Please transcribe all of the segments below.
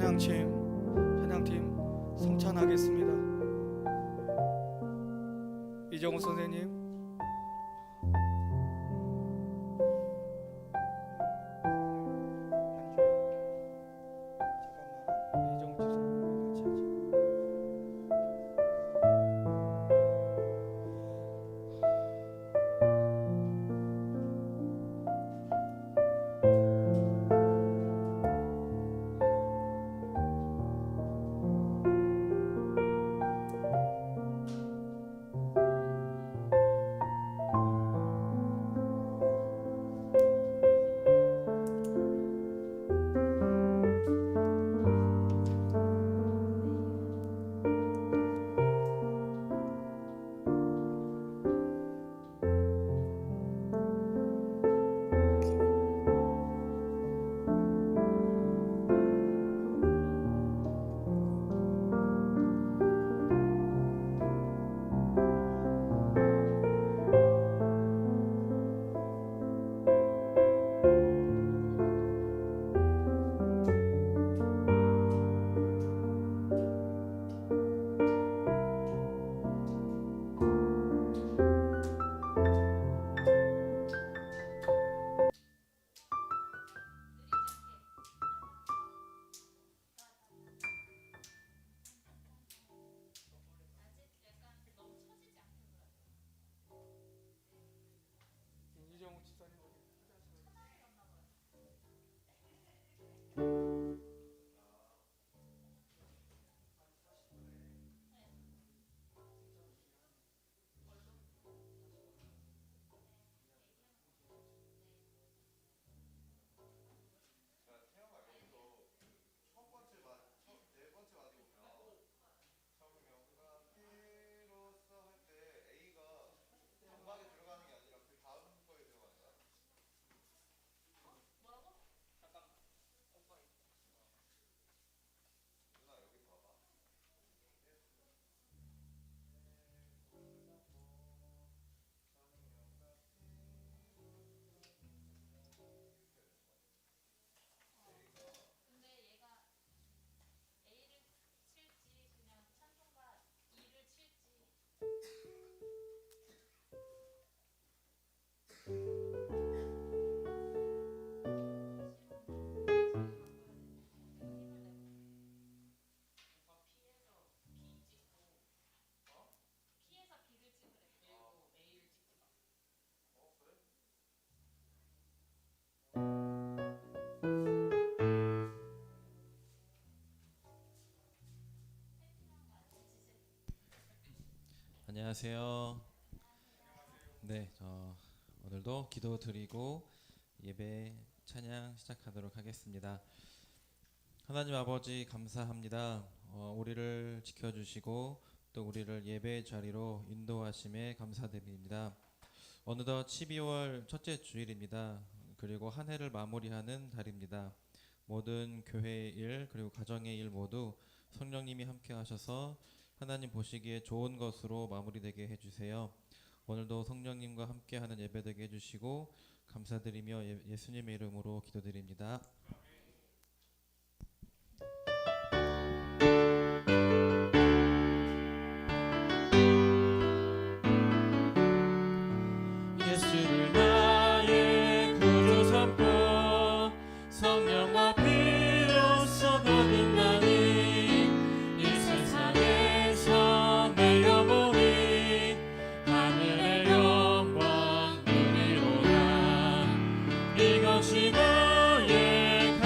찬양팀 성찬하겠습니다. 이정우 선생님. 안녕하세요. 네, 오늘도 기도 드리고 예배 찬양 시작하도록 하겠습니다. 하나님 아버지 감사합니다. 우리를 지켜주시고 또 우리를 예배 자리로 인도하심에 감사드립니다. 어느덧 12월 첫째 주일입니다. 그리고 한 해를 마무리하는 달입니다. 모든 교회의 일 그리고 가정의 일 모두 성령님이 함께 하셔서 하나님 보시기에 좋은 것으로 마무리되게 해주세요. 오늘도 성령님과 함께하는 예배되게 해주시고 감사드리며 예수님의 이름으로 기도드립니다. 예수를 나의 구주 삼고 성령과 피로써 거듭나니 이 세상에서 내 영혼이 하늘의 영광 누리로다. 이것이 너의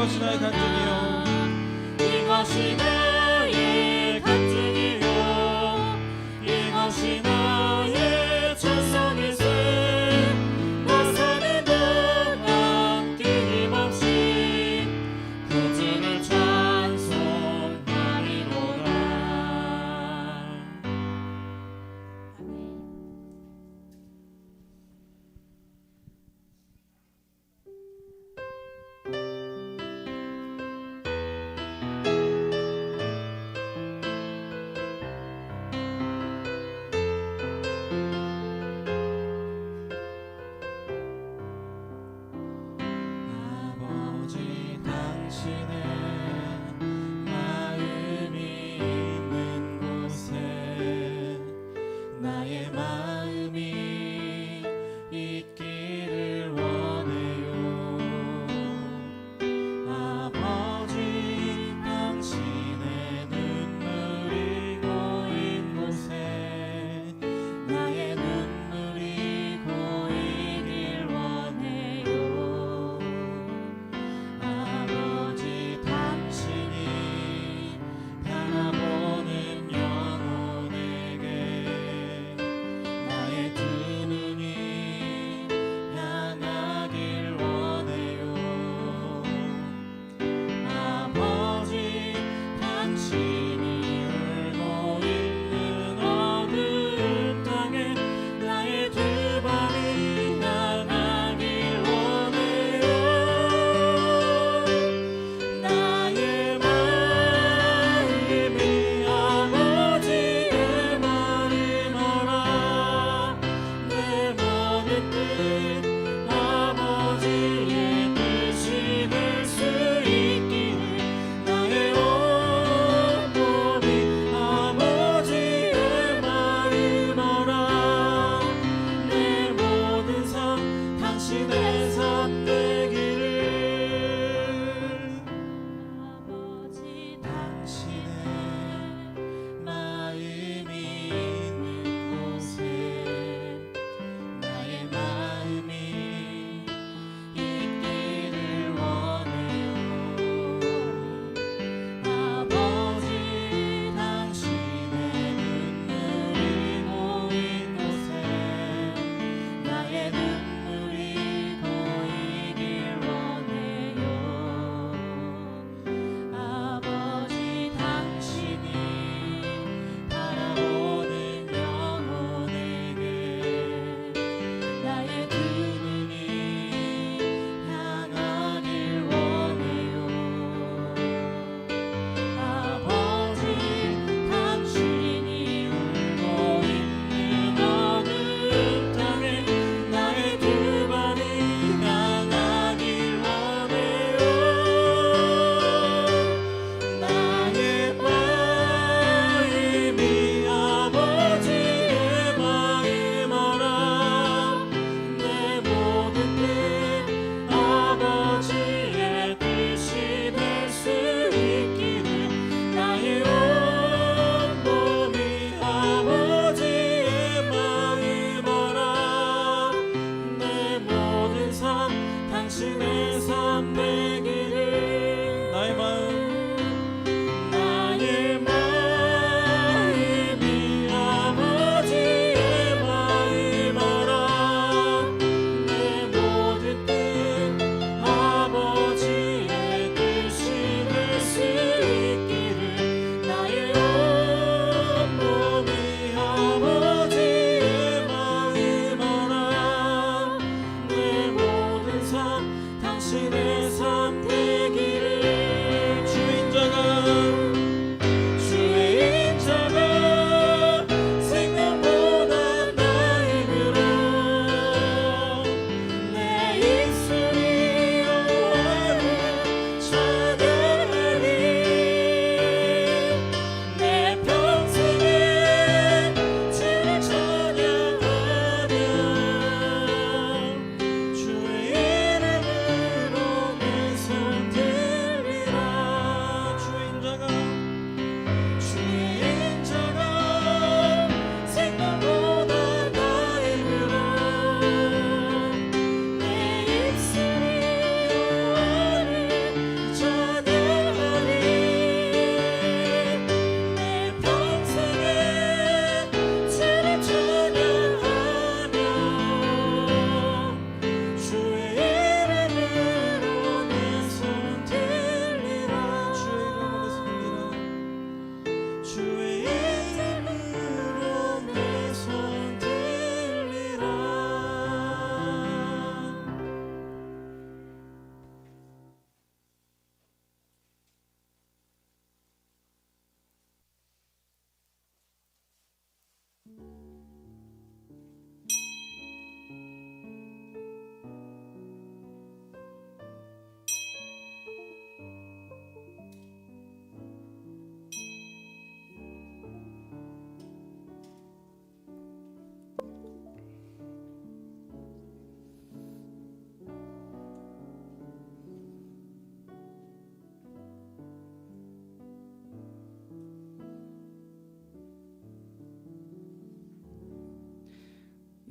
이것이 나의 간증이요 이것이 나의 간증이요 이것이 나의 찬송일세 나 사는 동안 끊임없이 그 주를 찬송하리로다. 아버지 당신의 마음이 있는 곳에 나의 마음이 있기를 원해요. 아버지 당신의 눈물이 고인 곳에 나의 눈물이 고이길 원해요. 아버지 당신이 바라보는 영혼에게 나의 두 눈이 향하길 원해요. 아버지 당신이 울고 있는 어두운 땅에 나의 두 발이 향하길 원해요. 나의 마음이 아버지의 마음 알아 내 모든 뜻 아버지의 뜻이 될 수 있기를 나의 온 몸이 아버지의 마음 알아 내 모든 삶 당신의 삶 되기를. 아버지 당신의 마음이 있는 곳에 나의 마음이 있기를 원해요. 아버지 당신의 눈물이 고인 곳에 나의 눈물이 고이길 원해요. 아버지 당신이 바라보는 영혼에게 나의 두 눈이 향하길 원해요. 아버지 당신이 울고 있는 어두운 땅에 나의 두 발이 향하길 원해요. 나의 마음이 아버지의 마음 알아 내 모든 뜻 아버지의 뜻이 될 수 있기를 나의 온 몸이 아버지의 마음 알아 내 모든 삶 당신의 삶 되기를. 나의 마음이 아버지의 마음 알아 내 모든 뜻 아버지의 뜻이 될 수 있기를 나의 온 몸이 아버지의 마음 알아 내 모든 삶 당신의 삶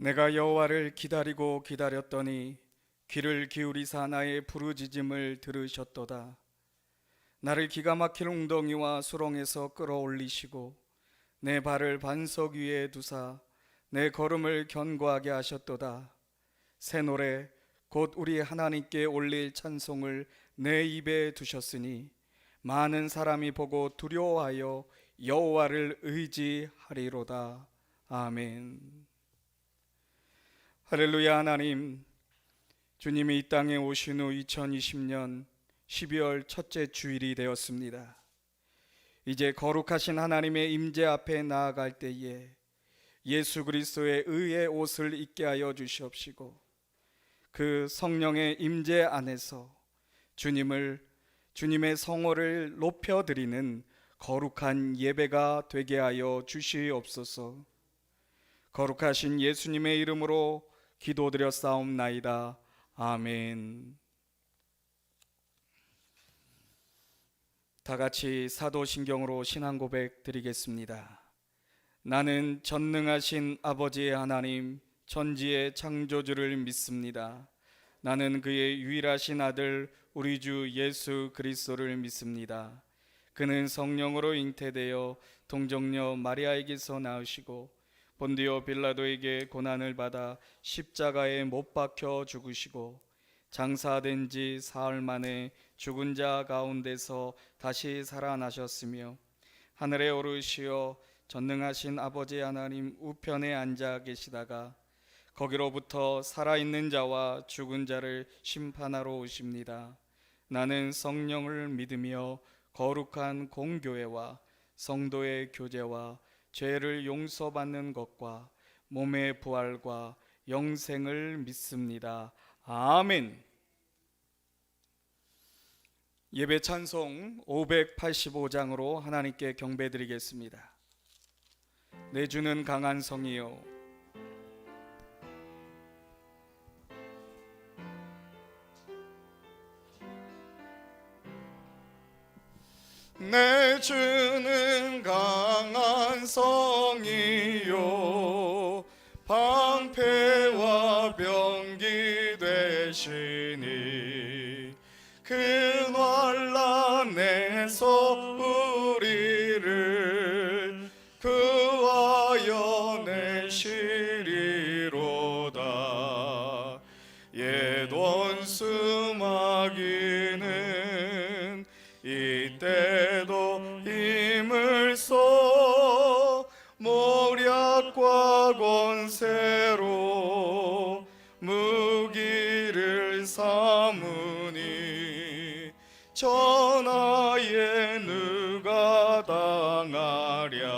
내가 여호와를 기다리고 기다렸더니 귀를 기울이사 나의 부르짖음을 들으셨도다. 나를 기가 막힐 웅덩이와 수렁에서 끌어올리시고 내 발을 반석 위에 두사 내 걸음을 견고하게 하셨도다. 새 노래 곧 우리 하나님께 올릴 찬송을 내 입에 두셨으니 많은 사람이 보고 두려워하여 여호와를 의지하리로다. 아멘. 할렐루야. 하나님, 주님이 이 땅에 오신 후 2020년 12월 첫째 주일이 되었습니다. 이제 거룩하신 하나님의 임재 앞에 나아갈 때에 예수 그리스도의 의의 옷을 입게 하여 주시옵시고 그 성령의 임재 안에서 주님의 성호를 높여드리는 거룩한 예배가 되게 하여 주시옵소서. 거룩하신 예수님의 이름으로 기도드렸사옵나이다. 아멘. 다 같이 사도신경으로 신앙 고백 드리겠습니다. 나는 전능하신 아버지의 하나님 천지의 창조주를 믿습니다. 나는 그의 유일하신 아들 우리 주 예수 그리스도를 믿습니다. 그는 성령으로 잉태되어 동정녀 마리아에게서 나으시고 본디오 빌라도에게 고난을 받아 십자가에 못 박혀 죽으시고 장사된 지 사흘 만에 죽은 자 가운데서 다시 살아나셨으며 하늘에 오르시어 전능하신 아버지 하나님 우편에 앉아 계시다가 거기로부터 살아있는 자와 죽은 자를 심판하러 오십니다. 나는 성령을 믿으며 거룩한 공교회와 성도의 교제와 죄를 용서받는 것과 몸의 부활과 영생을 믿습니다. 아멘. 예배 찬송 585장으로 하나님께 경배드리겠습니다. 내 주는 강한 성이요 내 주는 강한 성이요 방패와 병기 되시니 그 환난에서 우리를 구하여 내시리로다. 옛 원수 마귀는 이때도 힘을 써 모략과 권세로 무기를 삼으니 전하에 누가 당하랴.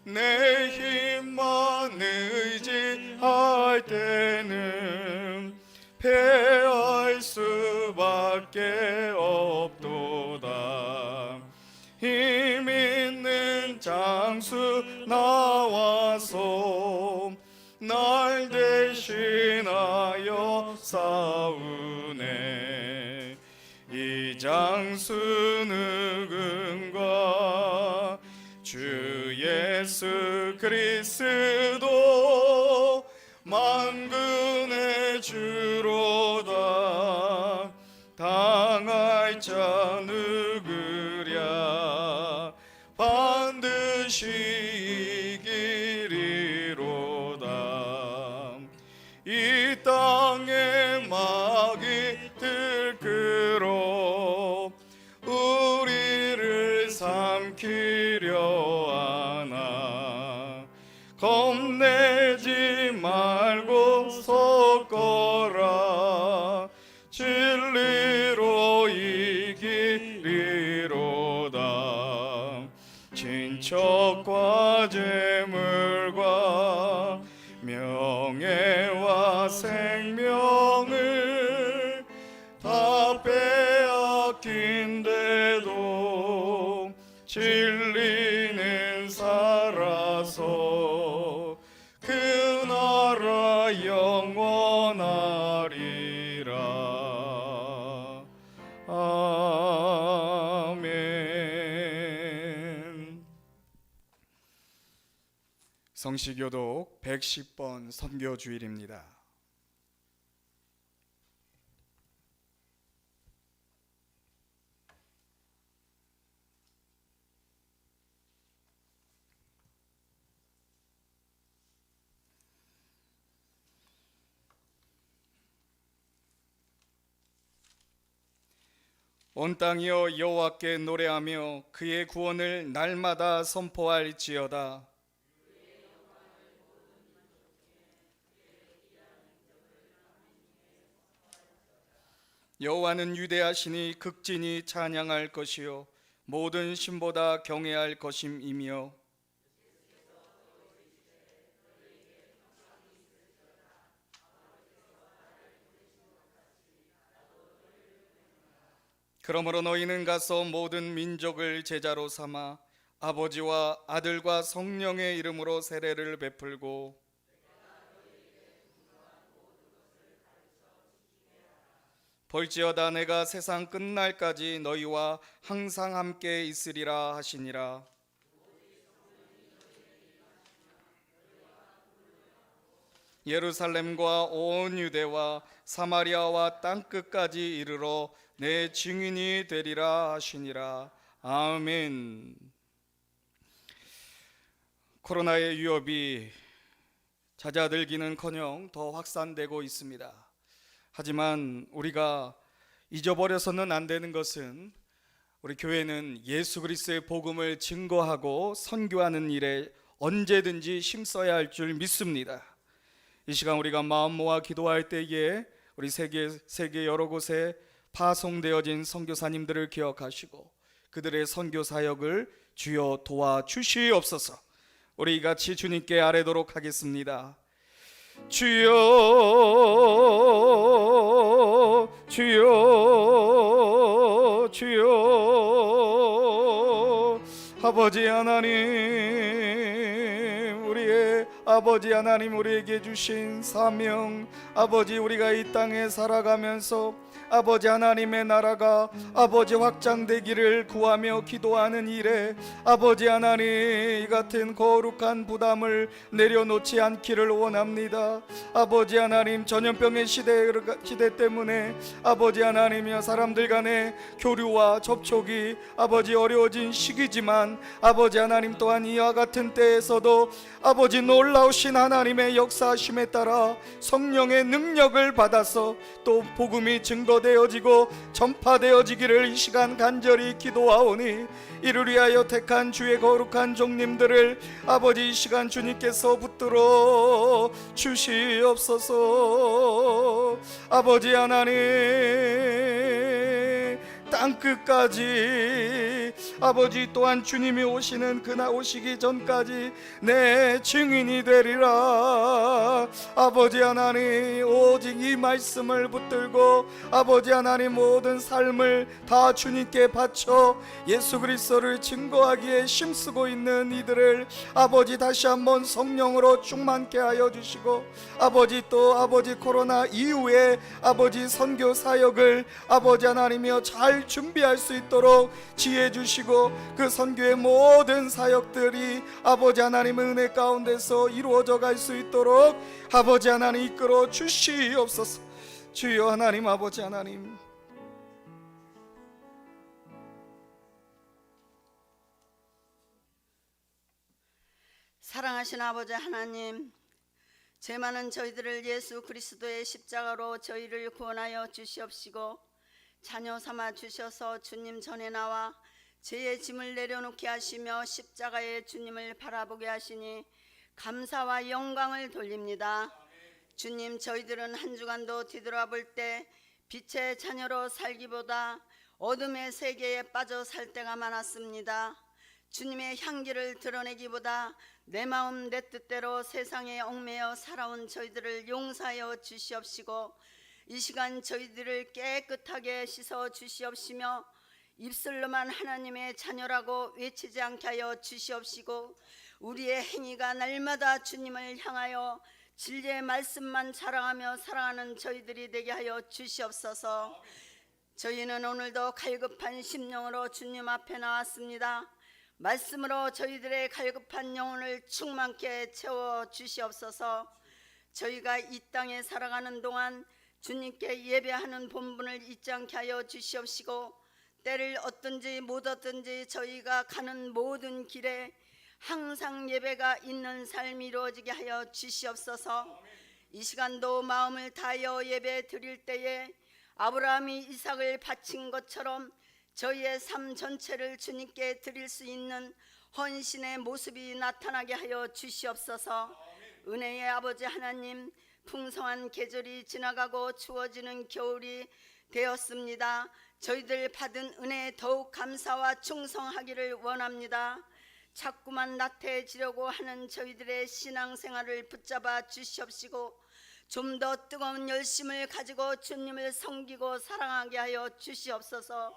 내 힘만 의지할 때는 패할 수밖에 없도다. 힘 있는 장수 나와서 날 대신하여 싸우네. 이 장수 누군가 주 예수 그리스도 만군의 주로다. 당할 자 누구랴. 반드시 이기리로다. 이 땅에 마귀 들끓어 우리를 삼키려 하나. 겁내지 말고 섰거라. 진리로 이기리로다. 친척과 재물과 명예와 생명을 다 빼앗긴데도 진리는 살아서 그 나라 영원하리라. 아멘. 성시교독 110번 선교주일입니다. 온 땅이여 여호와께 노래하며 그의 구원을 날마다 선포할지어다. 여호와는 위대하시니 극진히 찬양할 것이요 모든 신보다 경외할 것임이며 그러므로 너희는 가서 모든 민족을 제자로 삼아 아버지와 아들과 성령의 이름으로 세례를 베풀고 볼지어다 내가 세상 끝날까지 너희와 항상 함께 있으리라 하시니라. 예루살렘과 온 유대와 사마리아와 땅끝까지 이르러 내 증인이 되리라 하시니라. 아멘. 코로나의 위협이 잦아들기는커녕 더 확산되고 있습니다. 하지만 우리가 잊어버려서는 안 되는 것은 우리 교회는 예수 그리스도의 복음을 증거하고 선교하는 일에 언제든지 힘써야 할 줄 믿습니다. 이 시간 우리가 마음 모아 기도할 때에 우리 세계 여러 곳에 파송되어진 선교사님들을 기억하시고 그들의 선교 사역을 주여 도와주시옵소서. 우리 같이 주님께 아뢰도록 하겠습니다. 주여 주여 주여 아버지 하나님, 우리의 아버지 하나님, 우리에게 주신 사명, 아버지 우리가 이 땅에 살아가면서 아버지 하나님의 나라가 아버지 확장되기를 구하며 기도하는 일에 아버지 하나님 이 같은 거룩한 부담을 내려놓지 않기를 원합니다. 아버지 하나님 전염병의 시대 때문에 아버지 하나님이여 사람들 간의 교류와 접촉이 아버지 어려워진 시기지만 아버지 하나님 또한 이와 같은 때에서도 아버지 놀라우신 하나님의 역사하심에 따라 성령의 능력을 받아서 또 복음이 증거되어지고 전파되어지기를 이 시간 간절히 기도하오니 이를 위하여 택한 주의 거룩한 종님들을 아버지 이 시간 주님께서 붙들어 주시옵소서. 아버지 하나님 땅끝까지 아버지 또한 주님이 오시는 그날 오시기 전까지 내 증인이 되리라. 아버지 하나님 오직 이 말씀을 붙들고 아버지 하나님 모든 삶을 다 주님께 바쳐 예수 그리스도를 증거하기에 힘쓰고 있는 이들을 아버지 다시 한번 성령으로 충만케 하여 주시고 아버지 또 아버지 코로나 이후에 아버지 선교 사역을 아버지 하나님이여 잘 준비할 수 있도록 지혜 주시고 그 선교의 모든 사역들이 아버지 하나님의 은혜 가운데서 이루어져 갈 수 있도록 아버지 하나님 이끌어 주시옵소서. 주여 하나님, 아버지 하나님, 사랑하신 아버지 하나님, 죄 많은 저희들을 예수 그리스도의 십자가로 저희를 구원하여 주시옵시고 자녀 삼아 주셔서 주님 전에 나와 죄의 짐을 내려놓게 하시며 십자가의 주님을 바라보게 하시니 감사와 영광을 돌립니다. 주님, 저희들은 한 주간도 뒤돌아볼 때 빛의 자녀로 살기보다 어둠의 세계에 빠져 살 때가 많았습니다. 주님의 향기를 드러내기보다 내 마음 내 뜻대로 세상에 얽매여 살아온 저희들을 용서하여 주시옵시고 이 시간 저희들을 깨끗하게 씻어 주시옵시며 입술로만 하나님의 자녀라고 외치지 않게 하여 주시옵시고 우리의 행위가 날마다 주님을 향하여 진리의 말씀만 자랑하며 살아가는 저희들이 되게 하여 주시옵소서. 저희는 오늘도 갈급한 심령으로 주님 앞에 나왔습니다. 말씀으로 저희들의 갈급한 영혼을 충만케 채워 주시옵소서. 저희가 이 땅에 살아가는 동안 주님께 예배하는 본분을 잊지 않게 하여 주시옵시고, 때를 얻든지 못 얻든지 저희가 가는 모든 길에 항상 예배가 있는 삶이 이루어지게 하여 주시옵소서. 이 시간도 마음을 다하여 예배 드릴 때에 아브라함이 이삭을 바친 것처럼 저희의 삶 전체를 주님께 드릴 수 있는 헌신의 모습이 나타나게 하여 주시옵소서. 은혜의 아버지 하나님, 풍성한 계절이 지나가고 추워지는 겨울이 되었습니다. 저희들 받은 은혜에 더욱 감사와 충성하기를 원합니다. 자꾸만 나태해지려고 하는 저희들의 신앙생활을 붙잡아 주시옵시고, 좀 더 뜨거운 열심을 가지고 주님을 섬기고 사랑하게 하여 주시옵소서.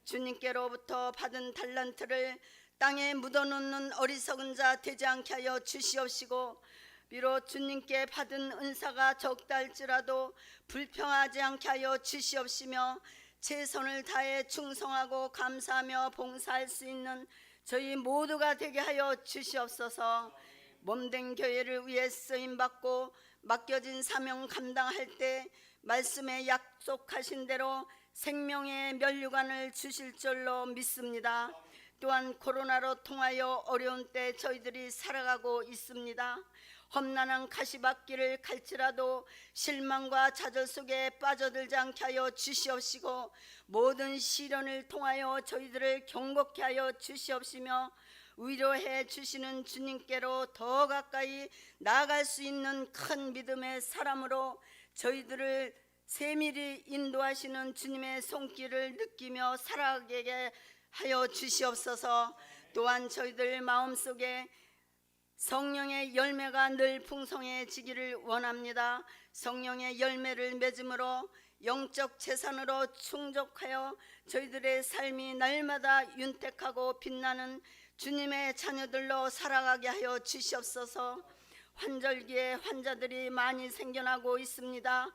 주님께로부터 받은 달란트를 땅에 묻어놓는 어리석은 자 되지 않게 하여 주시옵시고, 비록 주님께 받은 은사가 적다 할지라도 불평하지 않게 하여 주시옵시며, 최선을 다해 충성하고 감사하며 봉사할 수 있는 저희 모두가 되게 하여 주시옵소서. 몸된 교회를 위해 쓰임받고 맡겨진 사명 감당할 때 말씀에 약속하신 대로 생명의 면류관을 주실 줄로 믿습니다. 또한 코로나로 통하여 어려운 때 저희들이 살아가고 있습니다. 험난한 가시밭길을 갈지라도 실망과 좌절 속에 빠져들지 않게 하여 주시옵시고, 모든 시련을 통하여 저희들을 경고케 하여 주시옵시며, 위로해 주시는 주님께로 더 가까이 나아갈 수 있는 큰 믿음의 사람으로 저희들을 세밀히 인도하시는 주님의 손길을 느끼며 살아가게 하여 주시옵소서. 또한 저희들 마음속에 성령의 열매가 늘 풍성해지기를 원합니다. 성령의 열매를 맺음으로 영적 재산으로 충족하여 저희들의 삶이 날마다 윤택하고 빛나는 주님의 자녀들로 살아가게 하여 주시옵소서. 환절기에 환자들이 많이 생겨나고 있습니다.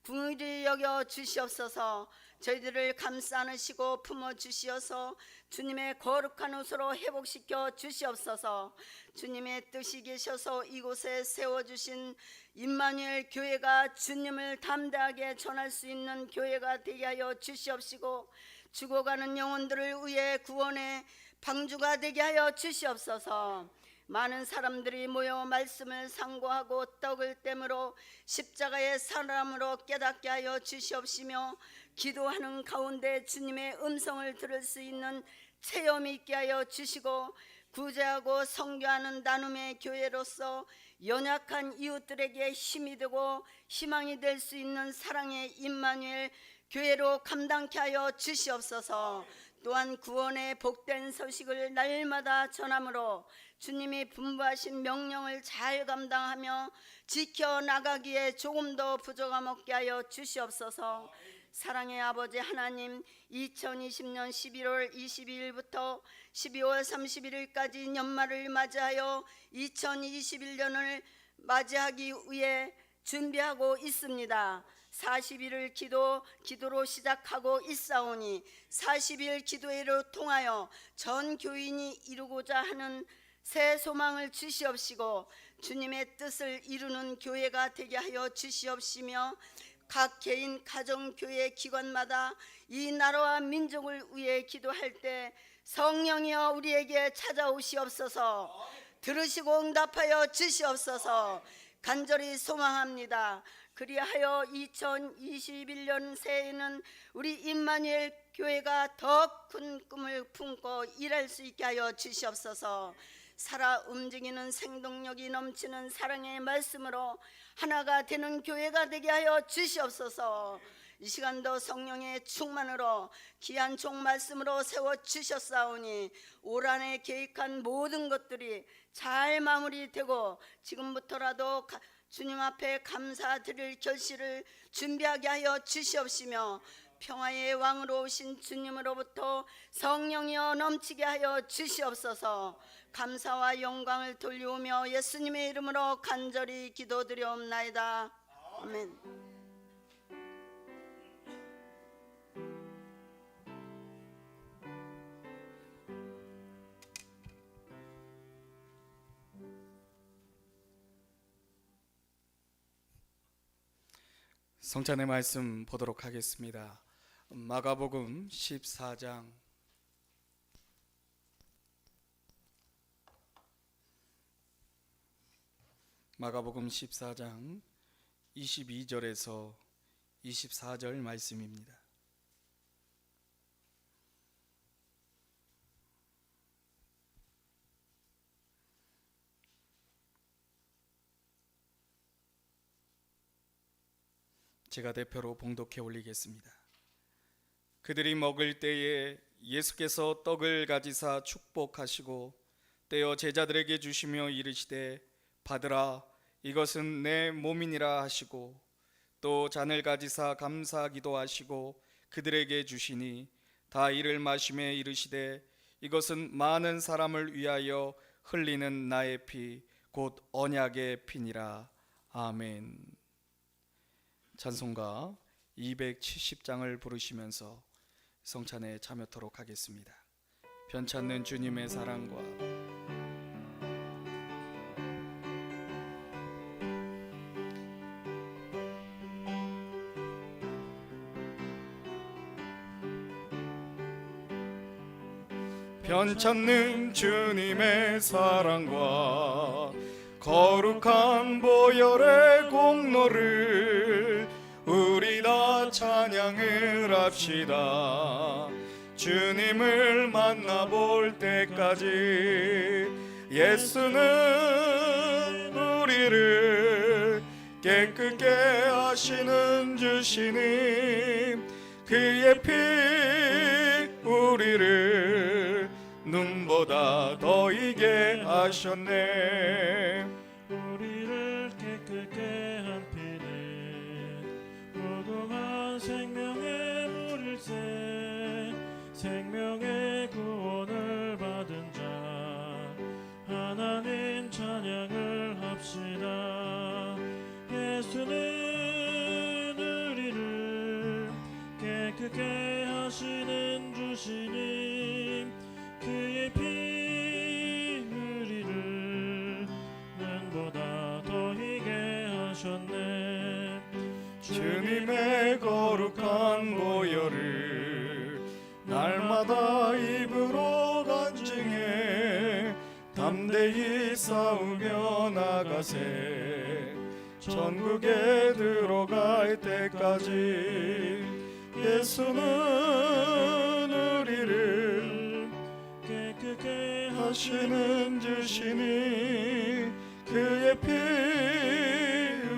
긍휼히 여겨 주시옵소서. 저희들을 감싸 안으시고 품어 주시어서 주님의 거룩한 옷으로 회복시켜 주시옵소서. 주님의 뜻이 계셔서 이곳에 세워주신 임마누엘 교회가 주님을 담대하게 전할 수 있는 교회가 되게 하여 주시옵시고, 죽어가는 영혼들을 위해 구원의 방주가 되게 하여 주시옵소서. 많은 사람들이 모여 말씀을 상고하고 떡을 떼므로 십자가의 사람으로 깨닫게 하여 주시옵시며, 기도하는 가운데 주님의 음성을 들을 수 있는 체험이 있게 하여 주시고, 구제하고 선교하는 나눔의 교회로서 연약한 이웃들에게 힘이 되고 희망이 될 수 있는 사랑의 임마누엘 교회로 감당케 하여 주시옵소서. 또한 구원의 복된 소식을 날마다 전함으로 주님이 분부하신 명령을 잘 감당하며 지켜나가기에 조금 더 부족함 없게 하여 주시옵소서. 사랑의 아버지 하나님, 2020년 11월 22일부터 12월 31일까지 연말을 맞이하여 2021년을 맞이하기 위해 준비하고 있습니다. 40일을 기도로 시작하고 있사오니 40일 기도회로 통하여 전 교인이 이루고자 하는 새 소망을 주시옵시고, 주님의 뜻을 이루는 교회가 되게 하여 주시옵시며, 각 개인 가정 교회 기관마다 이 나라와 민족을 위해 기도할 때 성령이여 우리에게 찾아오시옵소서. 들으시고 응답하여 주시옵소서. 간절히 소망합니다. 그리하여 2021년 새해에는 우리 임마누엘 교회가 더 큰 꿈을 품고 일할 수 있게 하여 주시옵소서. 살아 움직이는 생동력이 넘치는 사랑의 말씀으로 하나가 되는 교회가 되게 하여 주시옵소서. 이 시간도 성령의 충만으로 귀한 종 말씀으로 세워 주셨사오니 올 한해 계획한 모든 것들이 잘 마무리되고 지금부터라도 주님 앞에 감사드릴 결실을 준비하게 하여 주시옵시며, 평화의 왕으로 오신 주님으로부터 성령이여 넘치게 하여 주시옵소서. 감사와 영광을 돌려오며 예수님의 이름으로 간절히 기도드리옵나이다. 아멘. 성찬의 말씀 보도록 하겠습니다. 마가복음 14장 마가복음 14장 22절에서 24절 말씀입니다. 제가 대표로 봉독해 올리겠습니다. 그들이 먹을 때에 예수께서 떡을 가지사 축복하시고 떼어 제자들에게 주시며 이르시되 받으라, 이것은 내 몸이니라 하시고 또 잔을 가지사 감사기도 하시고 그들에게 주시니 다 이를 마시며 이르시되 이것은 많은 사람을 위하여 흘리는 나의 피 곧 언약의 피니라. 아멘. 찬송가 270장을 부르시면서 성찬에 참여토록 하겠습니다. 변찮는 주님의 사랑과 변찮는 주님의 사랑과 거룩한 보혈의 공로를 우리 다 찬양을 합시다. 주님을 만나볼 때까지 예수는 우리를 깨끗게 하시는 주시님, 그의 피 우리를 눈보다 더 이게 하셨네. 우리를 깨끗게 한 피는 무궁한 생명의 물일세. 생명의 구원을 받은 자 하나님 찬양을 합시다. 예수는 우리를 깨끗게 하시는 주시님, 그의 피 우리를 눈보다 더 희게 하셨네. 주님의 거룩한 보혈을 날마다 입으로 간증해 담대히 싸우며 나가세. 천국에 들어갈 때까지 예수는 우리를 깨끗게 하시는 주시니, 그의 피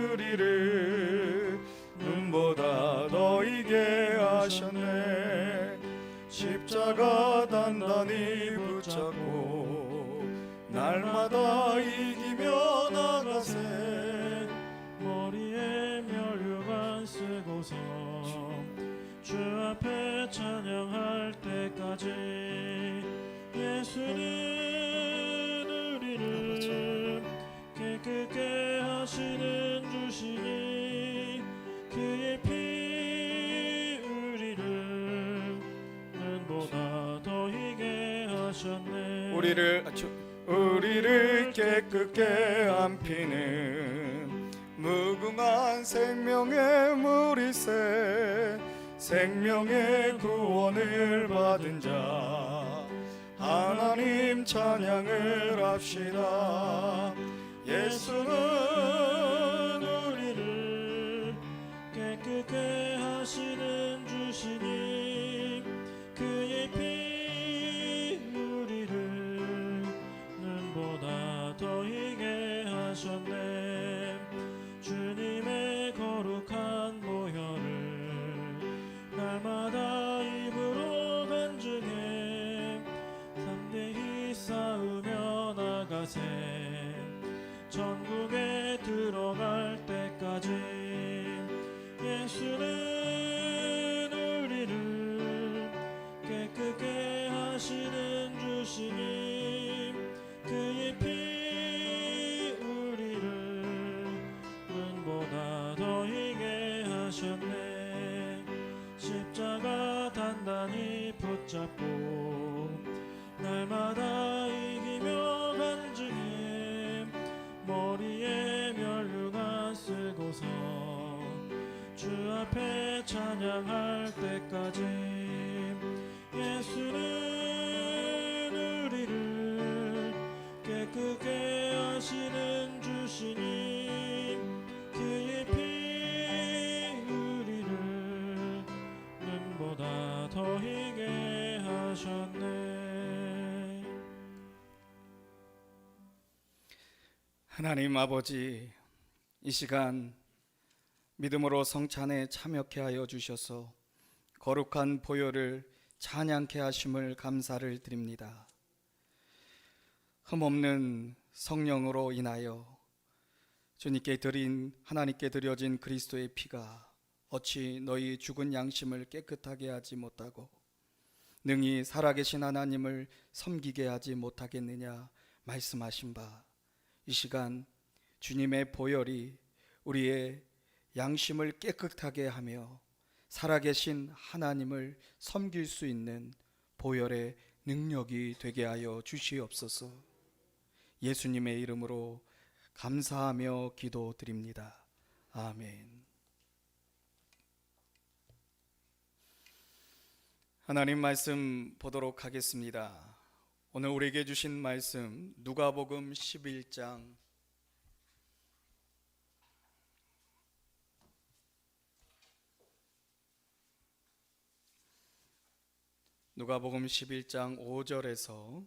우리를 눈보다 더 이게 하셨네. 십자가 단단히 붙잡고 날마다 이기며 나가세. 머리에 면류관 쓰고서 주 앞에 찬양할 때까지 예수는 우리를 깨끗게 하시는 주시니, 그의 피 우리를 눈보다 더 희게 하셨네. 우리를 깨끗게 한 피는 무궁한 생명의 물일세. 생명의 구원을 받은 자 하나님 찬양을 합시다. 예수는 우리를 깨끗게 하시는 주시니, 그의 피 우리를 눈보다 더 희게 하셨네. 주님의 거룩한 보혈을 날마다 입으로 간증해 담대히 싸우며 나가세. 천국에 들어갈 때까지 예수는 우리를 깨끗게 하시는 주시니, 그의 피 우리를 눈보다 더 희게 하셨네. 십자가 단단히 붙잡고 날마다 이기며 간증해 머리에 면류관 쓰고서 주 앞에 찬양할 때까지 예수는 우리를 깨끗게 하시는 주시니 그의 피 우리를 눈보다 더 희게 하셨네. 하나님 아버지, 이 시간 믿음으로 성찬에 참여케 하여 주셔서 거룩한 보혈을 찬양케 하심을 감사를 드립니다. 흠없는 성령으로 인하여 주님께 드린 하나님께 드려진 그리스도의 피가 어찌 너희 죽은 양심을 깨끗하게 하지 못하고 능히 살아계신 하나님을 섬기게 하지 못하겠느냐 말씀하신 바, 이 시간 주님의 보혈이 우리의 양심을 깨끗하게 하며 살아계신 하나님을 섬길 수 있는 보혈의 능력이 되게 하여 주시옵소서. 예수님의 이름으로 감사하며 기도드립니다. 아멘. 하나님 말씀 보도록 하겠습니다. 오늘 우리에게 주신 말씀 누가복음 11장 누가복음 11장 5절에서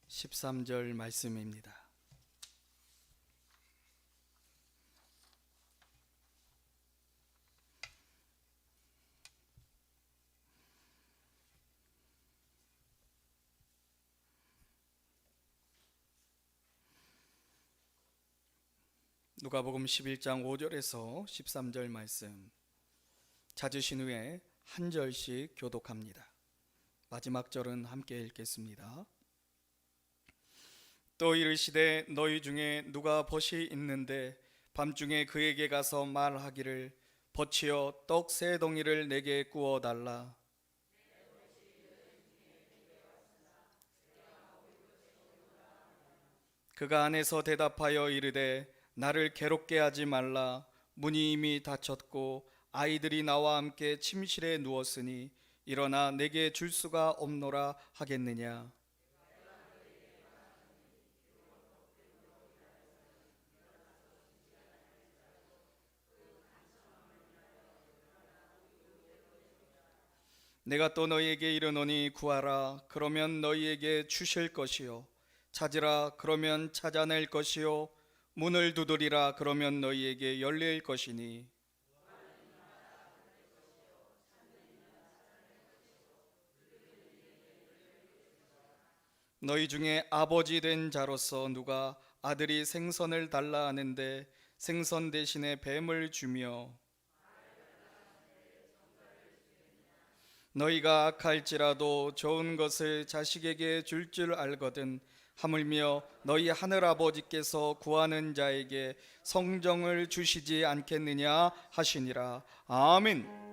13절 말씀입니다. 누가복음 11장 5절에서 13절 말씀 찾으신 후에 한 절씩 교독합니다. 마지막 절은 함께 읽겠습니다. 또 이르시되 너희 중에 누가 벗이 있는데 밤중에 그에게 가서 말하기를 벗치어 떡 세 덩이를 내게 구워 달라. 그가 안에서 대답하여 이르되 나를 괴롭게 하지 말라. 문이 이미 닫혔고 아이들이 나와 함께 침실에 누웠으니 일어나 내게 줄 수가 없노라 하겠느냐. 내가 또 너희에게 이르노니 구하라 그러면 너희에게 주실 것이요 찾으라 그러면 찾아낼 것이요 문을 두드리라 그러면 너희에게 열릴 것이니 너희 중에 아버지 된 자로서 누가 아들이 생선을 달라 하는데 생선 대신에 뱀을 주며 너희가 악할지라도 좋은 것을 자식에게 줄 줄 알거든 하물며 너희 하늘아버지께서 구하는 자에게 성령을 주시지 않겠느냐 하시니라. 아멘.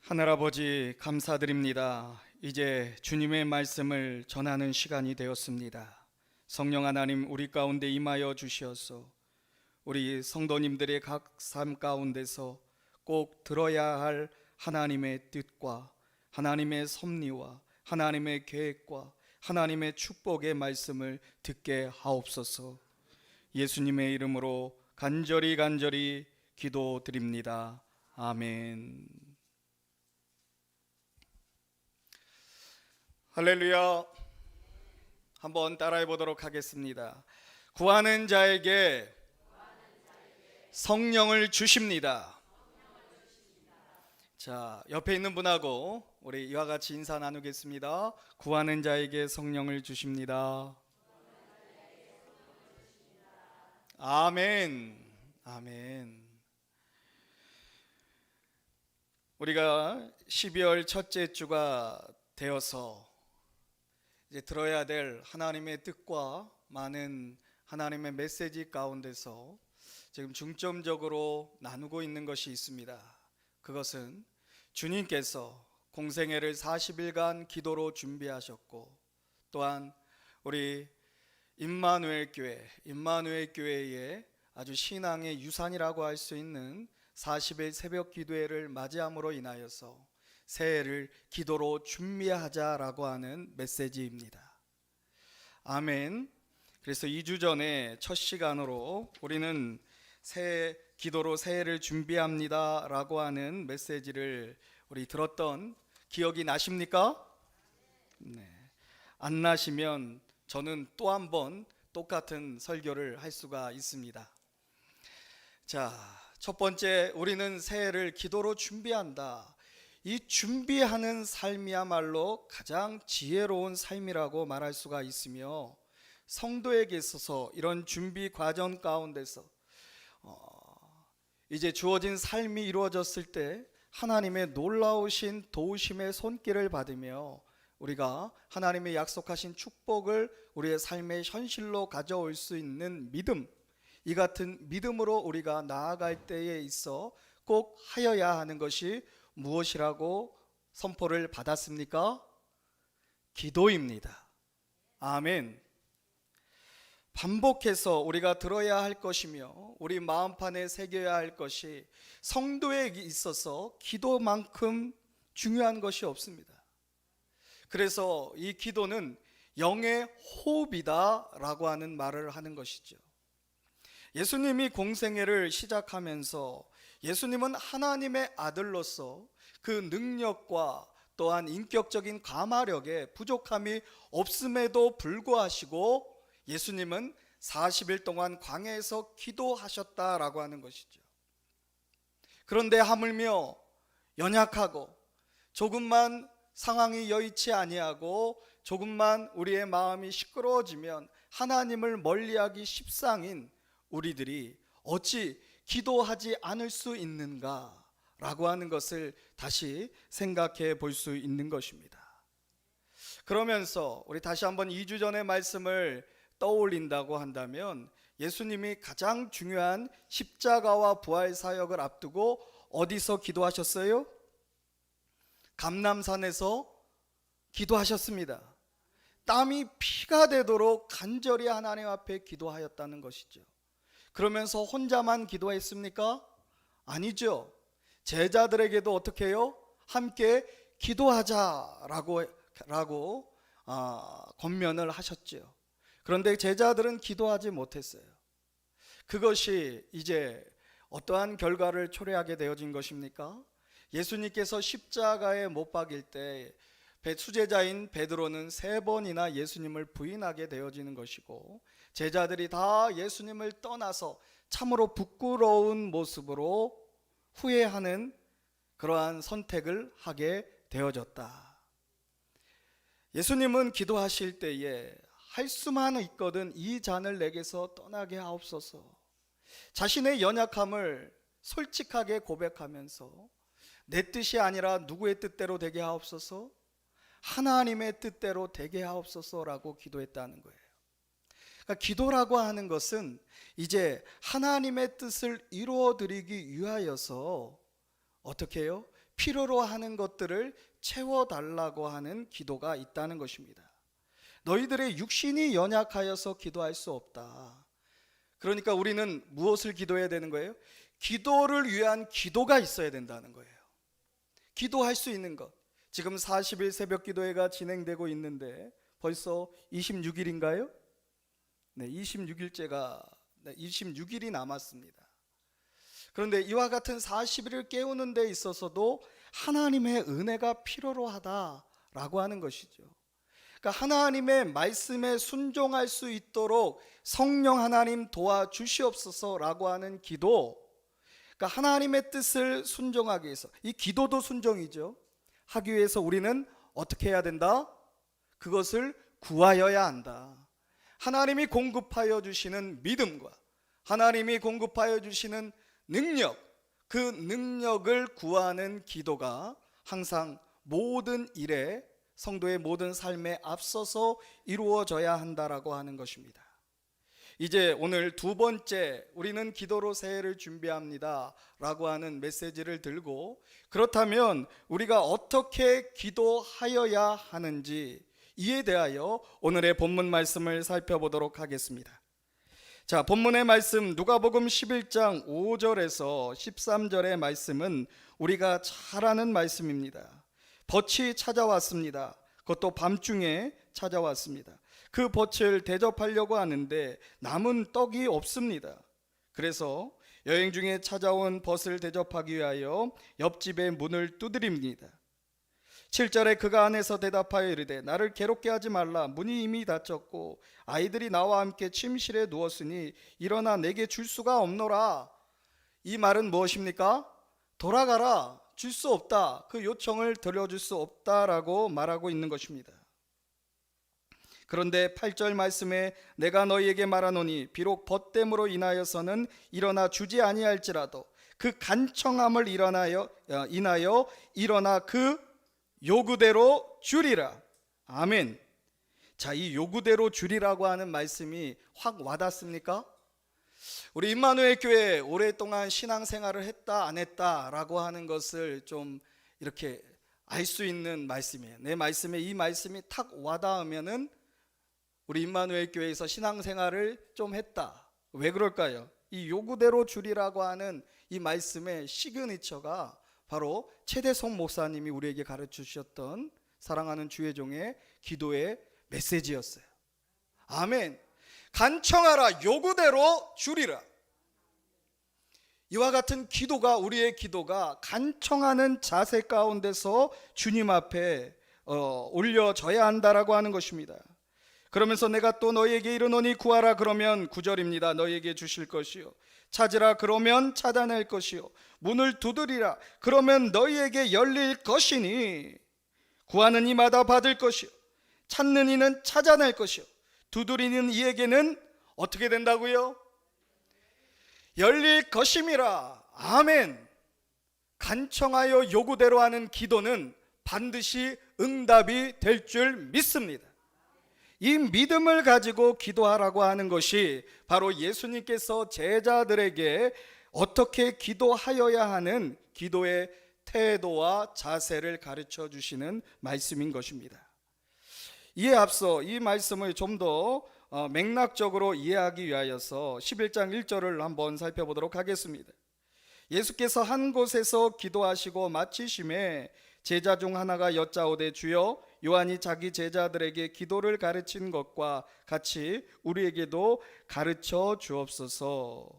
하늘아버지 감사드립니다. 이제 주님의 말씀을 전하는 시간이 되었습니다. 성령 하나님 우리 가운데 임하여 주시어서 우리 성도님들의 각 삶 가운데서 꼭 들어야 할 하나님의 뜻과 하나님의 섭리와 하나님의 계획과 하나님의 축복의 말씀을 듣게 하옵소서. 예수님의 이름으로 간절히 기도드립니다. 아멘. 할렐루야. 한번 따라해 보도록 하겠습니다. 구하는 자에게 성령을 주십니다. 자, 옆에 있는 분하고 우리 이와 같이 인사 나누겠습니다. 구하는 자에게 성령을 주십니다. 아멘. 아멘. 우리가 12월 첫째 주가 되어서 이제 들어야 될 하나님의 뜻과 많은 하나님의 메시지 가운데서 지금 중점적으로 나누고 있는 것이 있습니다. 그것은 주님께서 공생애를 40일간 기도로 준비하셨고, 또한 우리 임마누엘 교회의 아주 신앙의 유산이라고 할 수 있는 40일 새벽 기도회를 맞이함으로 인하여서 새해를 기도로 준비하자라고 하는 메시지입니다. 아멘. 그래서 2주 전에 첫 시간으로 우리는 기도로 새해를 준비합니다 라고 하는 메시지를 우리 들었던 기억이 나십니까? 네. 안 나시면 저는 또 한 번 똑같은 설교를 할 수가 있습니다. 자, 첫 번째, 우리는 새해를 기도로 준비한다. 이 준비하는 삶이야말로 가장 지혜로운 삶이라고 말할 수가 있으며, 성도에게 있어서 이런 준비 과정 가운데서 이제 주어진 삶이 이루어졌을 때 하나님의 놀라우신 도우심의 손길을 받으며 우리가 하나님의 약속하신 축복을 우리의 삶의 현실로 가져올 수 있는 믿음, 이 같은 믿음으로 우리가 나아갈 때에 있어 꼭 하여야 하는 것이 무엇이라고 선포를 받았습니까? 기도입니다. 아멘. 반복해서 우리가 들어야 할 것이며 우리 마음판에 새겨야 할 것이, 성도에게 있어서 기도만큼 중요한 것이 없습니다. 그래서 이 기도는 영의 호흡이다 라고 하는 말을 하는 것이죠. 예수님이 공생애를 시작하면서 예수님은 하나님의 아들로서 그 능력과 또한 인격적인 가마력에 부족함이 없음에도 불구하시고 예수님은 40일 동안 광야에서 기도하셨다라고 하는 것이죠. 그런데 하물며 연약하고 조금만 상황이 여의치 아니하고 조금만 우리의 마음이 시끄러워지면 하나님을 멀리하기 십상인 우리들이 어찌 기도하지 않을 수 있는가 라고 하는 것을 다시 생각해 볼 수 있는 것입니다. 그러면서 우리 다시 한번 2주 전의 말씀을 떠올린다고 한다면, 예수님이 가장 중요한 십자가와 부활 사역을 앞두고 어디서 기도하셨어요? 감람산에서 기도하셨습니다. 땀이 피가 되도록 간절히 하나님 앞에 기도하였다는 것이죠. 그러면서 혼자만 기도했습니까? 아니죠. 제자들에게도 어떻게 해요? 함께 기도하자라고 권면을 하셨죠. 그런데 제자들은 기도하지 못했어요. 그것이 이제 어떠한 결과를 초래하게 되어진 것입니까? 예수님께서 십자가에 못 박일 때 수제자인 베드로는 3번이나 예수님을 부인하게 되어지는 것이고, 제자들이 다 예수님을 떠나서 참으로 부끄러운 모습으로 후회하는 그러한 선택을 하게 되어졌다. 예수님은 기도하실 때에 할 수만 있거든 이 잔을 내게서 떠나게 하옵소서, 자신의 연약함을 솔직하게 고백하면서 내 뜻이 아니라 누구의 뜻대로 되게 하옵소서, 하나님의 뜻대로 되게 하옵소서라고 기도했다는 거예요. 그러니까 기도라고 하는 것은 이제 하나님의 뜻을 이루어드리기 위하여서 어떻게 해요? 필요로 하는 것들을 채워달라고 하는 기도가 있다는 것입니다. 너희들의 육신이 연약하여서 기도할 수 없다. 그러니까 우리는 무엇을 기도해야 되는 거예요? 기도를 위한 기도가 있어야 된다는 거예요. 기도할 수 있는 것. 지금 40일 새벽 기도회가 진행되고 있는데 벌써 26일인가요? 네, 26일이 남았습니다. 그런데 이와 같은 40일을 깨우는 데 있어서도 하나님의 은혜가 필요로 하다라고 하는 것이죠. 그러니까 하나님의 말씀에 순종할 수 있도록 성령 하나님 도와주시옵소서라고 하는 기도, 그러니까 하나님의 뜻을 순종하기 위해서, 이 기도도 순종이죠. 하기 위해서 우리는 어떻게 해야 된다? 그것을 구하여야 한다. 하나님이 공급하여 주시는 믿음과 하나님이 공급하여 주시는 능력, 그 능력을 구하는 기도가 항상 모든 일에, 성도의 모든 삶에 앞서서 이루어져야 한다라고 하는 것입니다. 이제 오늘 두 번째 우리는 기도로 새해를 준비합니다 라고 하는 메시지를 들고, 그렇다면 우리가 어떻게 기도하여야 하는지 이에 대하여 오늘의 본문 말씀을 살펴보도록 하겠습니다. 자, 본문의 말씀 누가복음 11장 5절에서 13절의 말씀은 우리가 잘 아는 말씀입니다. 벗이 찾아왔습니다. 그것도 밤중에 찾아왔습니다. 그 벗을 대접하려고 하는데 남은 떡이 없습니다. 그래서 여행 중에 찾아온 벗을 대접하기 위하여 옆집의 문을 두드립니다. 7절에 그가 안에서 대답하여 이르되 나를 괴롭게 하지 말라. 문이 이미 닫혔고 아이들이 나와 함께 침실에 누웠으니 일어나 내게 줄 수가 없노라. 이 말은 무엇입니까? 돌아가라. 줄 수 없다. 그 요청을 들려줄 수 없다라고 말하고 있는 것입니다. 그런데 8절 말씀에 내가 너희에게 말하노니 비록 벗됨으로 인하여서는 일어나 주지 아니할지라도 그 간청함을 인하여 일어나 그 요구대로 주리라. 아멘. 자, 이 요구대로 주리라고 하는 말씀이 확 와닿습니까? 우리 임마누엘 교회 오랫동안 신앙생활을 했다 안 했다라고 하는 것을 좀 이렇게 알 수 있는 말씀이에요. 내 말씀에 이 말씀이 탁 와닿으면은 우리 임마누엘 교회에서 신앙생활을 좀 했다. 왜 그럴까요? 이 요구대로 주리라고 하는 이 말씀의 시그니처가 바로 최대성 목사님이 우리에게 가르쳐 주셨던 사랑하는 주의 종의 기도의 메시지였어요. 아멘. 간청하라. 요구대로 주리라. 이와 같은 기도가, 우리의 기도가 간청하는 자세 가운데서 주님 앞에 올려져야 한다라고 하는 것입니다. 그러면서 내가 또 너희에게 이르노니 구하라 그러면 9절입니다. 너희에게 주실 것이요 찾으라 그러면 찾아낼 것이요 문을 두드리라 그러면 너희에게 열릴 것이니 구하는 이마다 받을 것이요 찾는 이는 찾아낼 것이요 두드리는 이에게는 어떻게 된다고요? 열릴 것임이라. 아멘. 간청하여 요구대로 하는 기도는 반드시 응답이 될 줄 믿습니다. 이 믿음을 가지고 기도하라고 하는 것이 바로 예수님께서 제자들에게 어떻게 기도하여야 하는 기도의 태도와 자세를 가르쳐 주시는 말씀인 것입니다. 이에 앞서 이 말씀을 좀 더 맥락적으로 이해하기 위하여서 11장 1절을 한번 살펴보도록 하겠습니다. 예수께서 한 곳에서 기도하시고 마치심에 제자 중 하나가 여짜오되 주여 요한이 자기 제자들에게 기도를 가르친 것과 같이 우리에게도 가르쳐 주옵소서.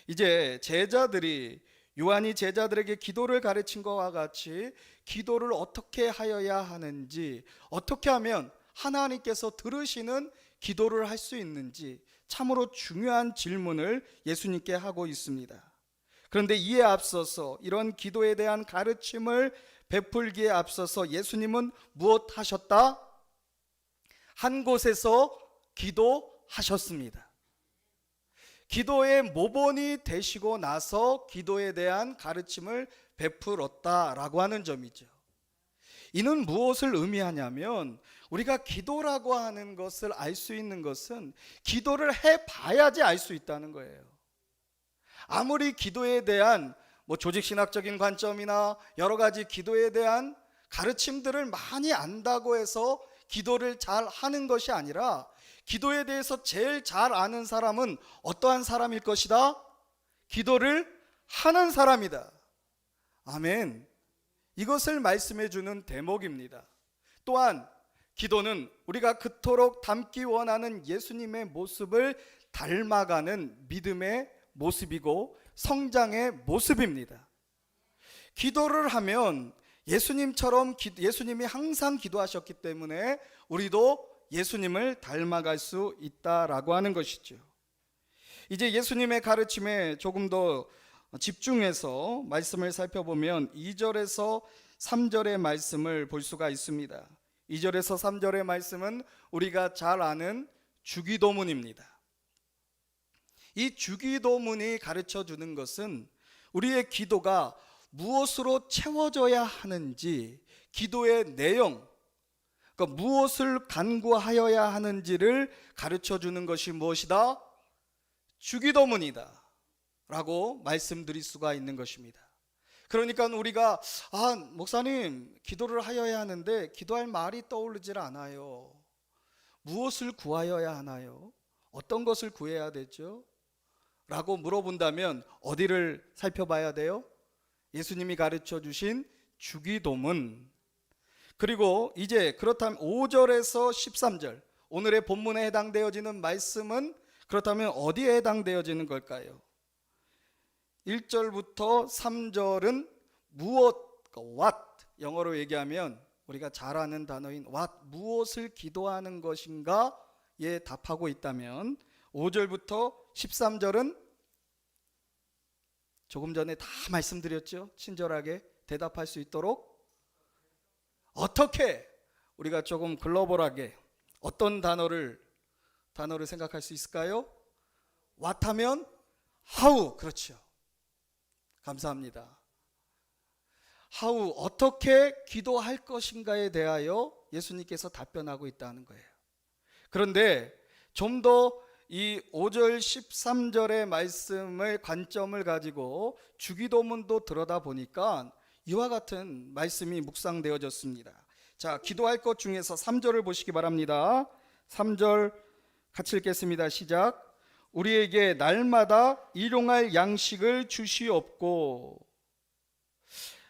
이제 제자들이 요한이 제자들에게 기도를 가르친 것과 같이 기도를 어떻게 하여야 하는지, 어떻게 하면 하나님께서 들으시는 기도를 할 수 있는지 참으로 중요한 질문을 예수님께 하고 있습니다. 그런데 이에 앞서서 이런 기도에 대한 가르침을 베풀기에 앞서서 예수님은 무엇 하셨다? 한 곳에서 기도하셨습니다. 기도의 모본이 되시고 나서 기도에 대한 가르침을 베풀었다라고 하는 점이죠. 이는 무엇을 의미하냐면 우리가 기도라고 하는 것을 알 수 있는 것은 기도를 해봐야지 알 수 있다는 거예요. 아무리 기도에 대한 조직신학적인 관점이나 여러 가지 기도에 대한 가르침들을 많이 안다고 해서 기도를 잘 하는 것이 아니라 기도에 대해서 제일 잘 아는 사람은 어떠한 사람일 것이다? 기도를 하는 사람이다. 아멘. 이것을 말씀해 주는 대목입니다. 또한 기도는 우리가 그토록 닮기 원하는 예수님의 모습을 닮아가는 믿음의 모습이고 성장의 모습입니다. 기도를 하면 예수님처럼 예수님이 항상 기도하셨기 때문에 우리도 예수님을 닮아갈 수 있다라고 하는 것이죠. 이제 예수님의 가르침에 조금 더 집중해서 말씀을 살펴보면 2절에서 3절의 말씀을 볼 수가 있습니다. 2절에서 3절의 말씀은 우리가 잘 아는 주기도문입니다. 이 주기도문이 가르쳐 주는 것은 우리의 기도가 무엇으로 채워져야 하는지, 기도의 내용, 그러니까 무엇을 간구하여야 하는지를 가르쳐 주는 것이 무엇이다? 주기도문이다 라고 말씀드릴 수가 있는 것입니다. 그러니까 우리가 목사님 기도를 하여야 하는데 기도할 말이 떠오르질 않아요. 무엇을 구하여야 하나요? 어떤 것을 구해야 되죠? 라고 물어본다면 어디를 살펴봐야 돼요? 예수님이 가르쳐 주신 주기도문. 그리고 이제 그렇다면 5절에서 13절 오늘의 본문에 해당되어지는 말씀은 그렇다면 어디에 해당되어지는 걸까요? 1절부터 3절은 무엇, what, 영어로 얘기하면 우리가 잘 아는 단어인 what, 무엇을 기도하는 것인가에 답하고 있다면 5절부터 13절은 조금 전에 다 말씀드렸죠. 친절하게 대답할 수 있도록 어떻게, 우리가 조금 글로벌하게 어떤 단어를 생각할 수 있을까요? what 하면 how, 그렇죠. 감사합니다. how, 어떻게 기도할 것인가에 대하여 예수님께서 답변하고 있다는 거예요. 그런데 좀 더 이 5절 13절의 말씀의 관점을 가지고 주기도문도 들여다 보니까 이와 같은 말씀이 묵상되어졌습니다. 자, 기도할 것 중에서 3절을 보시기 바랍니다. 3절 같이 읽겠습니다. 시작. 우리에게 날마다 일용할 양식을 주시옵고.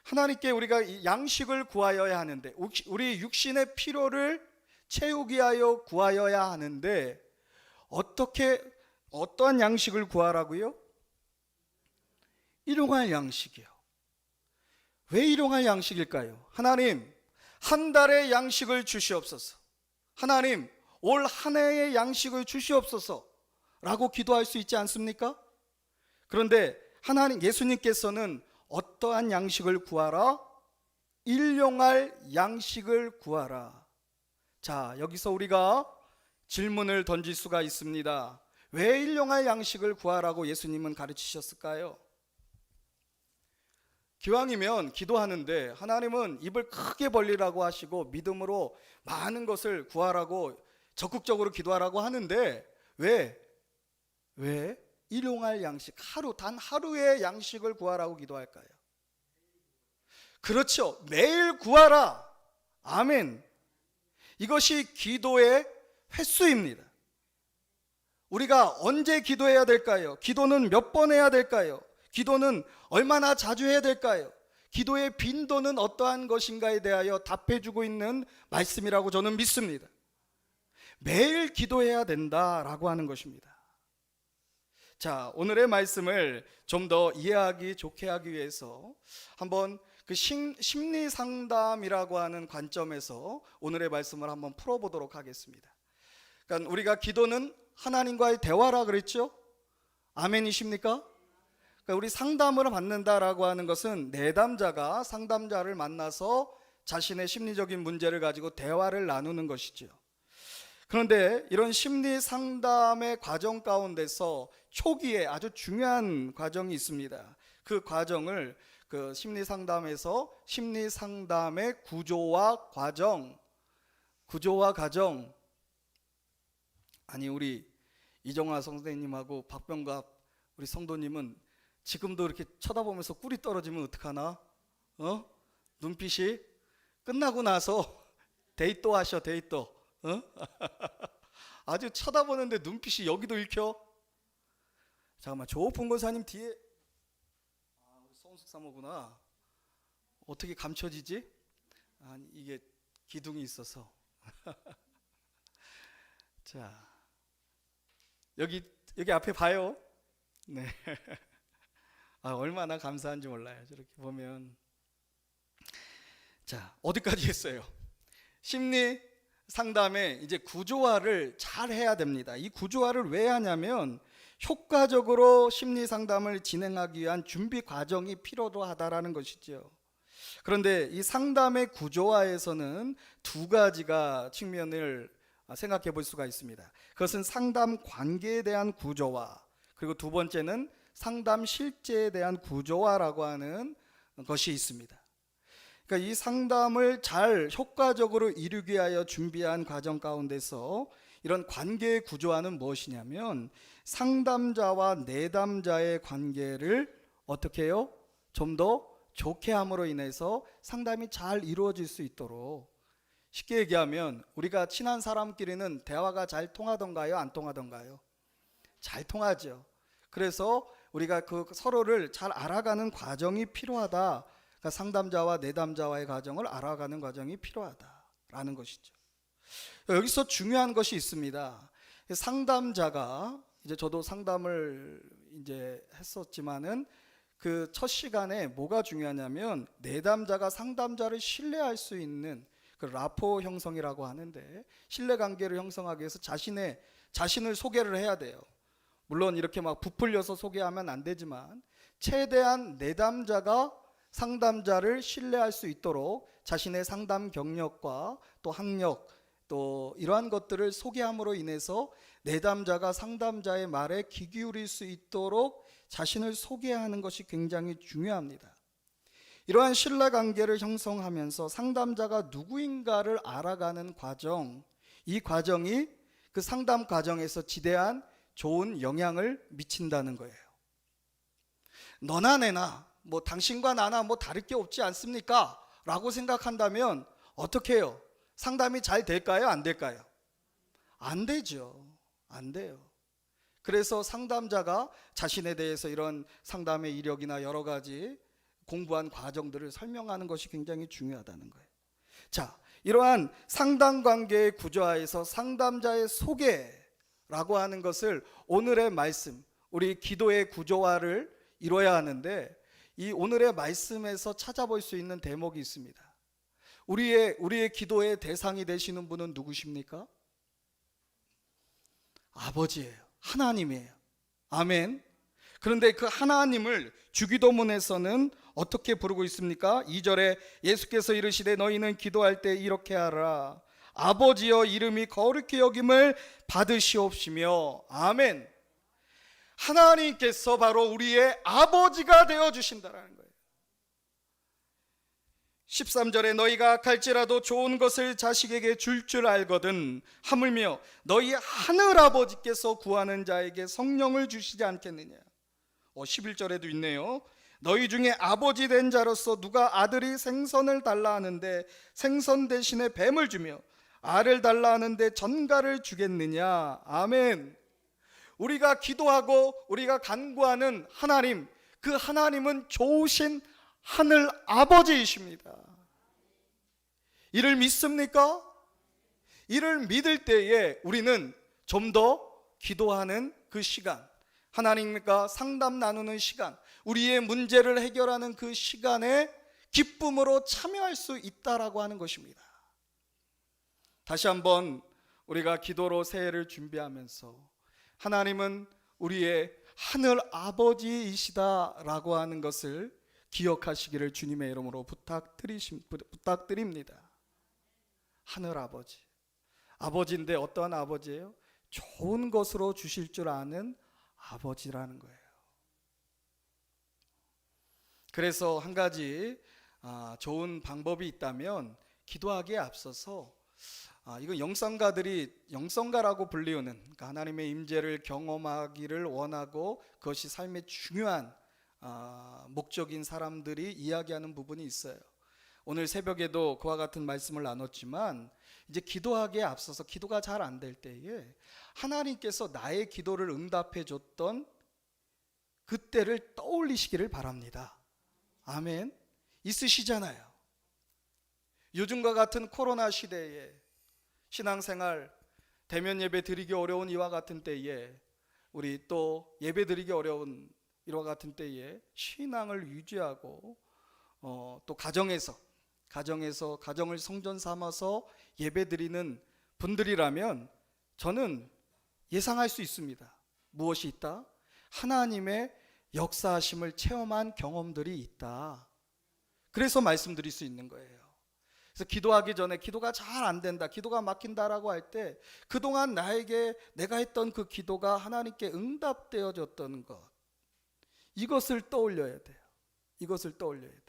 하나님께 우리가 양식을 구하여야 하는데, 우리 육신의 필요를 채우기 위하여 구하여야 하는데 어떠한 양식을 구하라고요? 일용할 양식이요. 왜 일용할 양식일까요? 하나님, 한 달의 양식을 주시옵소서. 하나님, 올 한 해의 양식을 주시옵소서 라고 기도할 수 있지 않습니까? 그런데 하나님, 예수님께서는 어떠한 양식을 구하라? 일용할 양식을 구하라. 자, 여기서 우리가 질문을 던질 수가 있습니다. 왜 일용할 양식을 구하라고 예수님은 가르치셨을까요? 기왕이면 기도하는데 하나님은 입을 크게 벌리라고 하시고 믿음으로 많은 것을 구하라고 적극적으로 기도하라고 하는데 왜 일용할 양식, 단 하루의 양식을 구하라고 기도할까요? 그렇죠. 매일 구하라. 아멘. 이것이 기도의 횟수입니다. 우리가 언제 기도해야 될까요? 기도는 몇 번 해야 될까요? 기도는 얼마나 자주 해야 될까요? 기도의 빈도는 어떠한 것인가에 대하여 답해주고 있는 말씀이라고 저는 믿습니다. 매일 기도해야 된다라고 하는 것입니다. 자, 오늘의 말씀을 좀 더 이해하기 좋게 하기 위해서 한번 그 심리 상담이라고 하는 관점에서 오늘의 말씀을 한번 풀어보도록 하겠습니다. 그러니까 우리가 기도는 하나님과의 대화라 그랬죠? 아멘이십니까? 그러니까 우리 상담을 받는다라고 하는 것은 내담자가 상담자를 만나서 자신의 심리적인 문제를 가지고 대화를 나누는 것이죠. 그런데 이런 심리 상담의 과정 가운데서 초기에 아주 중요한 과정이 있습니다. 그 과정을 그 심리 상담에서 심리 상담의 구조와 과정, 아니 우리 이정화 선생님하고 박병갑 우리 성도님은 지금도 이렇게 쳐다보면서 꿀이 떨어지면 어떡하나? 눈빛이 끝나고 나서 데이트 하셔, 데이트. 아주 쳐다보는데 눈빛이 여기도 읽혀. 잠깐만, 조옥풍 권사님 뒤에 우리 송숙 사모구나. 어떻게 감춰지지? 아니, 이게 기둥이 있어서. 자, 여기 앞에 봐요. 네. 얼마나 감사한지 몰라요. 저렇게 보면. 자, 어디까지 했어요? 심리 상담의 이제 구조화를 잘 해야 됩니다. 이 구조화를 왜 하냐면 효과적으로 심리 상담을 진행하기 위한 준비 과정이 필요하다라는 것이죠. 그런데 이 상담의 구조화에서는 두 가지가 측면을 생각해 볼 수가 있습니다. 그것은 상담 관계에 대한 구조화, 그리고 두 번째는 상담 실제에 대한 구조화라고 하는 것이 있습니다. 그러니까 이 상담을 잘 효과적으로 이루기 위하여 준비한 과정 가운데서 이런 관계의 구조화는 무엇이냐면 상담자와 내담자의 관계를 어떻게 해요? 좀 더 좋게 함으로 인해서 상담이 잘 이루어질 수 있도록, 쉽게 얘기하면 우리가 친한 사람끼리는 대화가 잘 통하던가요? 안 통하던가요? 잘 통하죠. 그래서 우리가 그 서로를 잘 알아가는 과정이 필요하다. 그러니까 상담자와 내담자와의 과정을 알아가는 과정이 필요하다라는 것이죠. 여기서 중요한 것이 있습니다. 상담자가, 이제 저도 상담을 이제 했었지만은 그 첫 시간에 뭐가 중요하냐면 내담자가 상담자를 신뢰할 수 있는 그 라포 형성이라고 하는데, 신뢰 관계를 형성하기 위해서 자신을 소개를 해야 돼요. 물론 이렇게 막 부풀려서 소개하면 안 되지만 최대한 내담자가 상담자를 신뢰할 수 있도록 자신의 상담 경력과 또 학력, 또 이러한 것들을 소개함으로 인해서 내담자가 상담자의 말에 귀 기울일 수 있도록 자신을 소개하는 것이 굉장히 중요합니다. 이러한 신뢰관계를 형성하면서 상담자가 누구인가를 알아가는 과정, 이 과정이 그 상담 과정에서 지대한 좋은 영향을 미친다는 거예요. 너나 내나 뭐 당신과 나나 뭐 다를 게 없지 않습니까? 라고 생각한다면 어떻게 해요? 상담이 잘 될까요? 안 될까요? 안 되죠. 안 돼요. 그래서 상담자가 자신에 대해서 이런 상담의 이력이나 여러 가지 공부한 과정들을 설명하는 것이 굉장히 중요하다는 거예요. 자, 이러한 상담 관계의 구조화에서 상담자의 소개라고 하는 것을 오늘의 말씀, 우리 기도의 구조화를 이뤄야 하는데, 이 오늘의 말씀에서 찾아볼 수 있는 대목이 있습니다. 우리의 기도의 대상이 되시는 분은 누구십니까? 아버지예요. 하나님이에요. 아멘. 그런데 그 하나님을 주기도문에서는 어떻게 부르고 있습니까? 2절에 예수께서 이르시되 너희는 기도할 때 이렇게 하라. 아버지여 이름이 거룩히 여김을 받으시옵시며. 아멘. 하나님께서 바로 우리의 아버지가 되어주신다라는 거예요. 13절에 너희가 갈지라도 좋은 것을 자식에게 줄 알거든 하물며 너희 하늘아버지께서 구하는 자에게 성령을 주시지 않겠느냐. 11절에도 있네요. 너희 중에 아버지 된 자로서 누가 아들이 생선을 달라 하는데 생선 대신에 뱀을 주며 알을 달라 하는데 전갈을 주겠느냐. 아멘. 우리가 기도하고 우리가 간구하는 하나님, 그 하나님은 좋으신 하늘 아버지이십니다. 이를 믿습니까? 이를 믿을 때에 우리는 좀 더 기도하는 그 시간, 하나님과 상담 나누는 시간, 우리의 문제를 해결하는 그 시간에 기쁨으로 참여할 수 있다라고 하는 것입니다. 다시 한번 우리가 기도로 새해를 준비하면서 하나님은 우리의 하늘 아버지이시다라고 하는 것을 기억하시기를 주님의 이름으로 부탁드립니다. 하늘 아버지. 아버지인데 어떠한 아버지예요? 좋은 것으로 주실 줄 아는 아버지라는 거예요. 그래서 한 가지 좋은 방법이 있다면, 기도하기에 앞서서 이건 영성가라고 불리우는, 그러니까 하나님의 임재를 경험하기를 원하고 그것이 삶의 중요한 목적인 사람들이 이야기하는 부분이 있어요. 오늘 새벽에도 그와 같은 말씀을 나눴지만, 이제 기도하기에 앞서서 기도가 잘 안 될 때에 하나님께서 나의 기도를 응답해 줬던 그때를 떠올리시기를 바랍니다. 아멘. 있으시잖아요. 요즘과 같은 코로나 시대에 신앙생활, 대면 예배 드리기 어려운 이와 같은 때에, 우리 또 예배 드리기 어려운 이와 같은 때에 신앙을 유지하고 또 가정을 성전 삼아서 예배 드리는 분들이라면 저는 예상할 수 있습니다. 무엇이 있다? 하나님의 역사하심을 체험한 경험들이 있다. 그래서 말씀드릴 수 있는 거예요. 그래서 기도하기 전에 기도가 잘 안 된다, 기도가 막힌다라고 할 때 그동안 내가 했던 그 기도가 하나님께 응답되어졌던 것, 이것을 떠올려야 돼요. 이것을 떠올려야 돼요.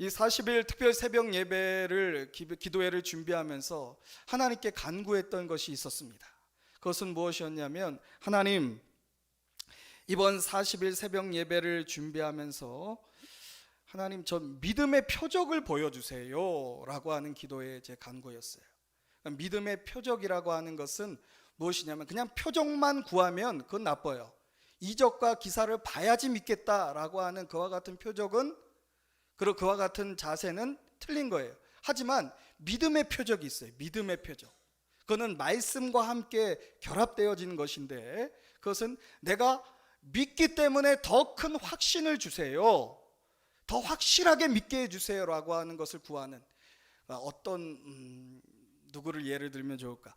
이 40일 특별 새벽 예배를 기도회를 준비하면서 하나님께 간구했던 것이 있었습니다. 그것은 무엇이었냐면, 하나님, 이번 40일 새벽 예배를 준비하면서 하나님, 저 믿음의 표적을 보여주세요 라고 하는 기도의 제 간구였어요. 믿음의 표적이라고 하는 것은 무엇이냐면, 그냥 표적만 구하면 그건 나빠요. 이적과 기사를 봐야지 믿겠다라고 하는 그와 같은 표적은, 그리고 그와 같은 자세는 틀린 거예요. 하지만 믿음의 표적이 있어요. 믿음의 표적. 그거는 말씀과 함께 결합되어지는 것인데, 그것은 내가 믿기 때문에 더 큰 확신을 주세요, 더 확실하게 믿게 해주세요라고 하는 것을 구하는, 어떤 누구를 예를 들면 좋을까?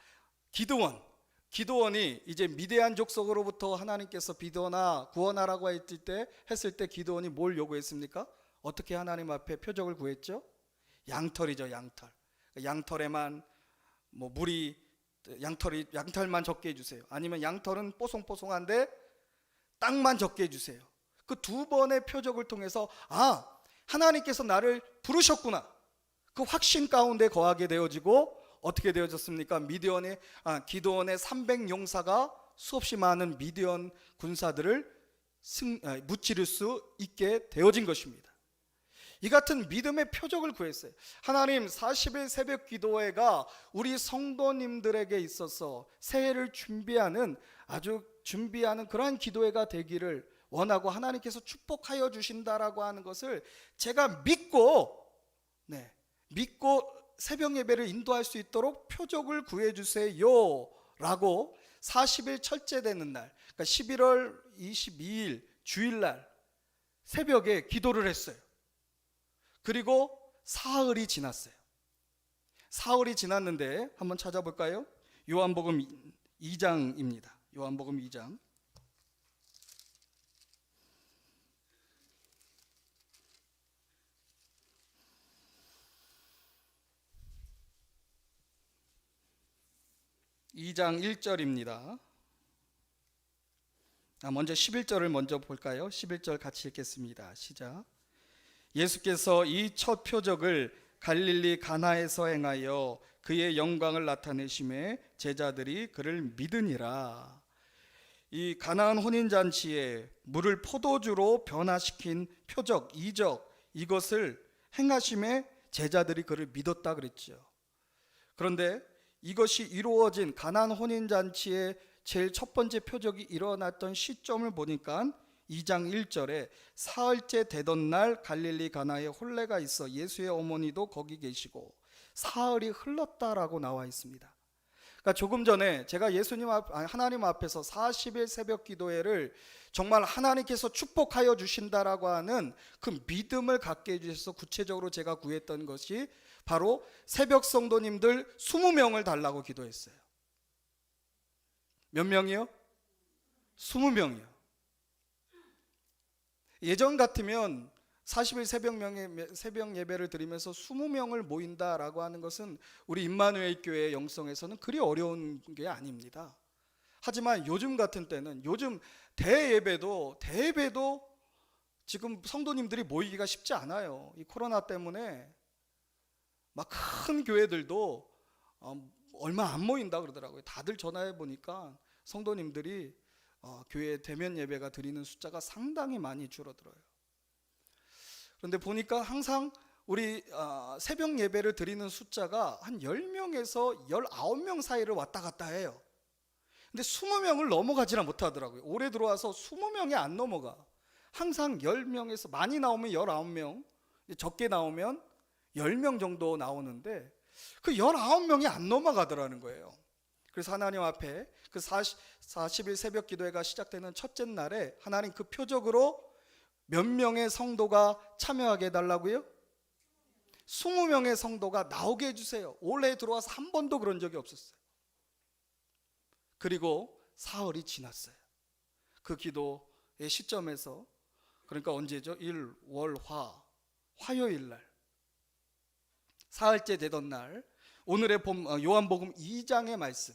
기드원이 이제 미디안 족속으로부터 하나님께서 비도나 구원하라고 했을 때 기드원이 뭘 요구했습니까? 어떻게 하나님 앞에 표적을 구했죠? 양털이죠, 양털. 양털에만 물이, 양털만 적게 해주세요. 아니면 양털은 뽀송뽀송한데 땅만 적게 해주세요. 그 두 번의 표적을 통해서, 하나님께서 나를 부르셨구나, 그 확신 가운데 거하게 되어지고, 어떻게 되어졌습니까? 기드온의 300용사가 수없이 많은 미디안 군사들을 무찌를 수 있게 되어진 것입니다. 이 같은 믿음의 표적을 구했어요. 하나님, 40일 새벽 기도회가 우리 성도님들에게 있어서 새해를 준비하는 그러한 기도회가 되기를 원하고, 하나님께서 축복하여 주신다라고 하는 것을 제가 믿고 새벽 예배를 인도할 수 있도록 표적을 구해주세요 라고 40일 첫째 되는 날, 그러니까 11월 22일 주일날 새벽에 기도를 했어요. 그리고 사흘이 지났어요. 사흘이 지났는데 한번 찾아볼까요? 요한복음 2장입니다. 요한복음 2장. (2장) 1절입니다. 먼저 11절을 먼저 볼까요? 11절 같이 읽겠습니다. 시작. 예수께서 이 첫 표적을 갈릴리 가나에서 행하여 그의 영광을 나타내심에 제자들이 그를 믿으니라. 이 가나안 혼인잔치에 물을 포도주로 변화시킨 표적, 이적, 이것을 행하심에 제자들이 그를 믿었다 그랬죠. 그런데 이것이 이루어진 가나안 혼인잔치의 제일 첫 번째 표적이 일어났던 시점을 보니까 2장 1절에 사흘째 되던 날 갈릴리 가나에 혼례가 있어 예수의 어머니도 거기 계시고 사흘이 흘렀다라고 나와 있습니다. 그러니까 조금 전에 제가 하나님 앞에서 40일 새벽 기도회를 정말 하나님께서 축복하여 주신다라고 하는 그 믿음을 갖게 해주셔서 구체적으로 제가 구했던 것이 바로 새벽 성도님들 20명을 달라고 기도했어요. 몇 명이요? 20명이요. 예전 같으면 40일 새벽 예배를 드리면서 20명을 모인다라고 하는 것은 우리 임마누엘 교회 영성에서는 그리 어려운 게 아닙니다. 하지만 요즘 같은 때는, 요즘 대예배도 지금 성도님들이 모이기가 쉽지 않아요. 이 코로나 때문에 막 큰 교회들도 얼마 안 모인다 그러더라고요. 다들 전화해 보니까 성도님들이 교회 대면 예배가 드리는 숫자가 상당히 많이 줄어들어요. 그런데 보니까 항상 우리 새벽 예배를 드리는 숫자가 한 10명에서 19명 사이를 왔다 갔다 해요. 근데 20명을 넘어가지는 못하더라고요. 올해 들어와서 20명이 안 넘어가. 항상 10명에서 많이 나오면 19명, 적게 나오면 10명 정도 나오는데 그 19명이 안 넘어가더라는 거예요. 그래서 하나님 앞에 그 40일 새벽 기도회가 시작되는 첫째 날에 하나님 그 표적으로 몇 명의 성도가 참여하게 해달라고요? 20명의 성도가 나오게 해주세요. 올해 들어와서 한 번도 그런 적이 없었어요. 그리고 사흘이 지났어요. 그 기도의 시점에서, 그러니까 언제죠? 일, 월, 화요일 날, 사흘째 되던 날, 오늘의 요한복음 2장의 말씀.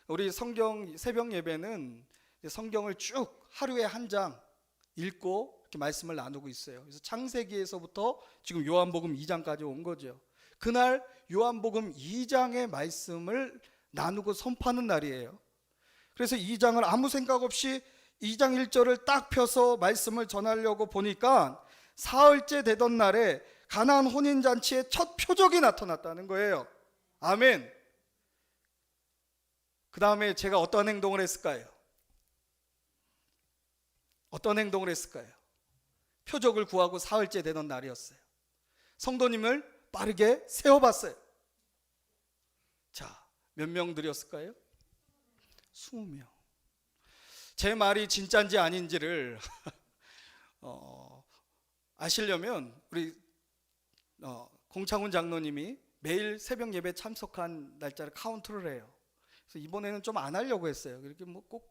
우리 새벽 예배는 성경을 쭉 하루에 한 장 읽고 이렇게 말씀을 나누고 있어요. 그래서 창세기에서부터 지금 요한복음 2장까지 온 거죠. 그날 요한복음 2장의 말씀을 나누고 선포하는 날이에요. 그래서 2장을 아무 생각 없이 2장 1절을 딱 펴서 말씀을 전하려고 보니까 사흘째 되던 날에 가나안 혼인잔치의 첫 표적이 나타났다는 거예요. 아멘. 그 다음에 제가 어떤 행동을 했을까요? 어떤 행동을 했을까요? 표적을 구하고 사흘째 되던 날이었어요. 성도님을 빠르게 세워봤어요. 자, 몇 명 드렸을까요? 20명. 제 말이 진짜인지 아닌지를 아시려면 우리 공창훈 장로님이 매일 새벽 예배 참석한 날짜를 카운트를 해요. 그래서 이번에는 좀 안 하려고 했어요. 이렇게 뭐 꼭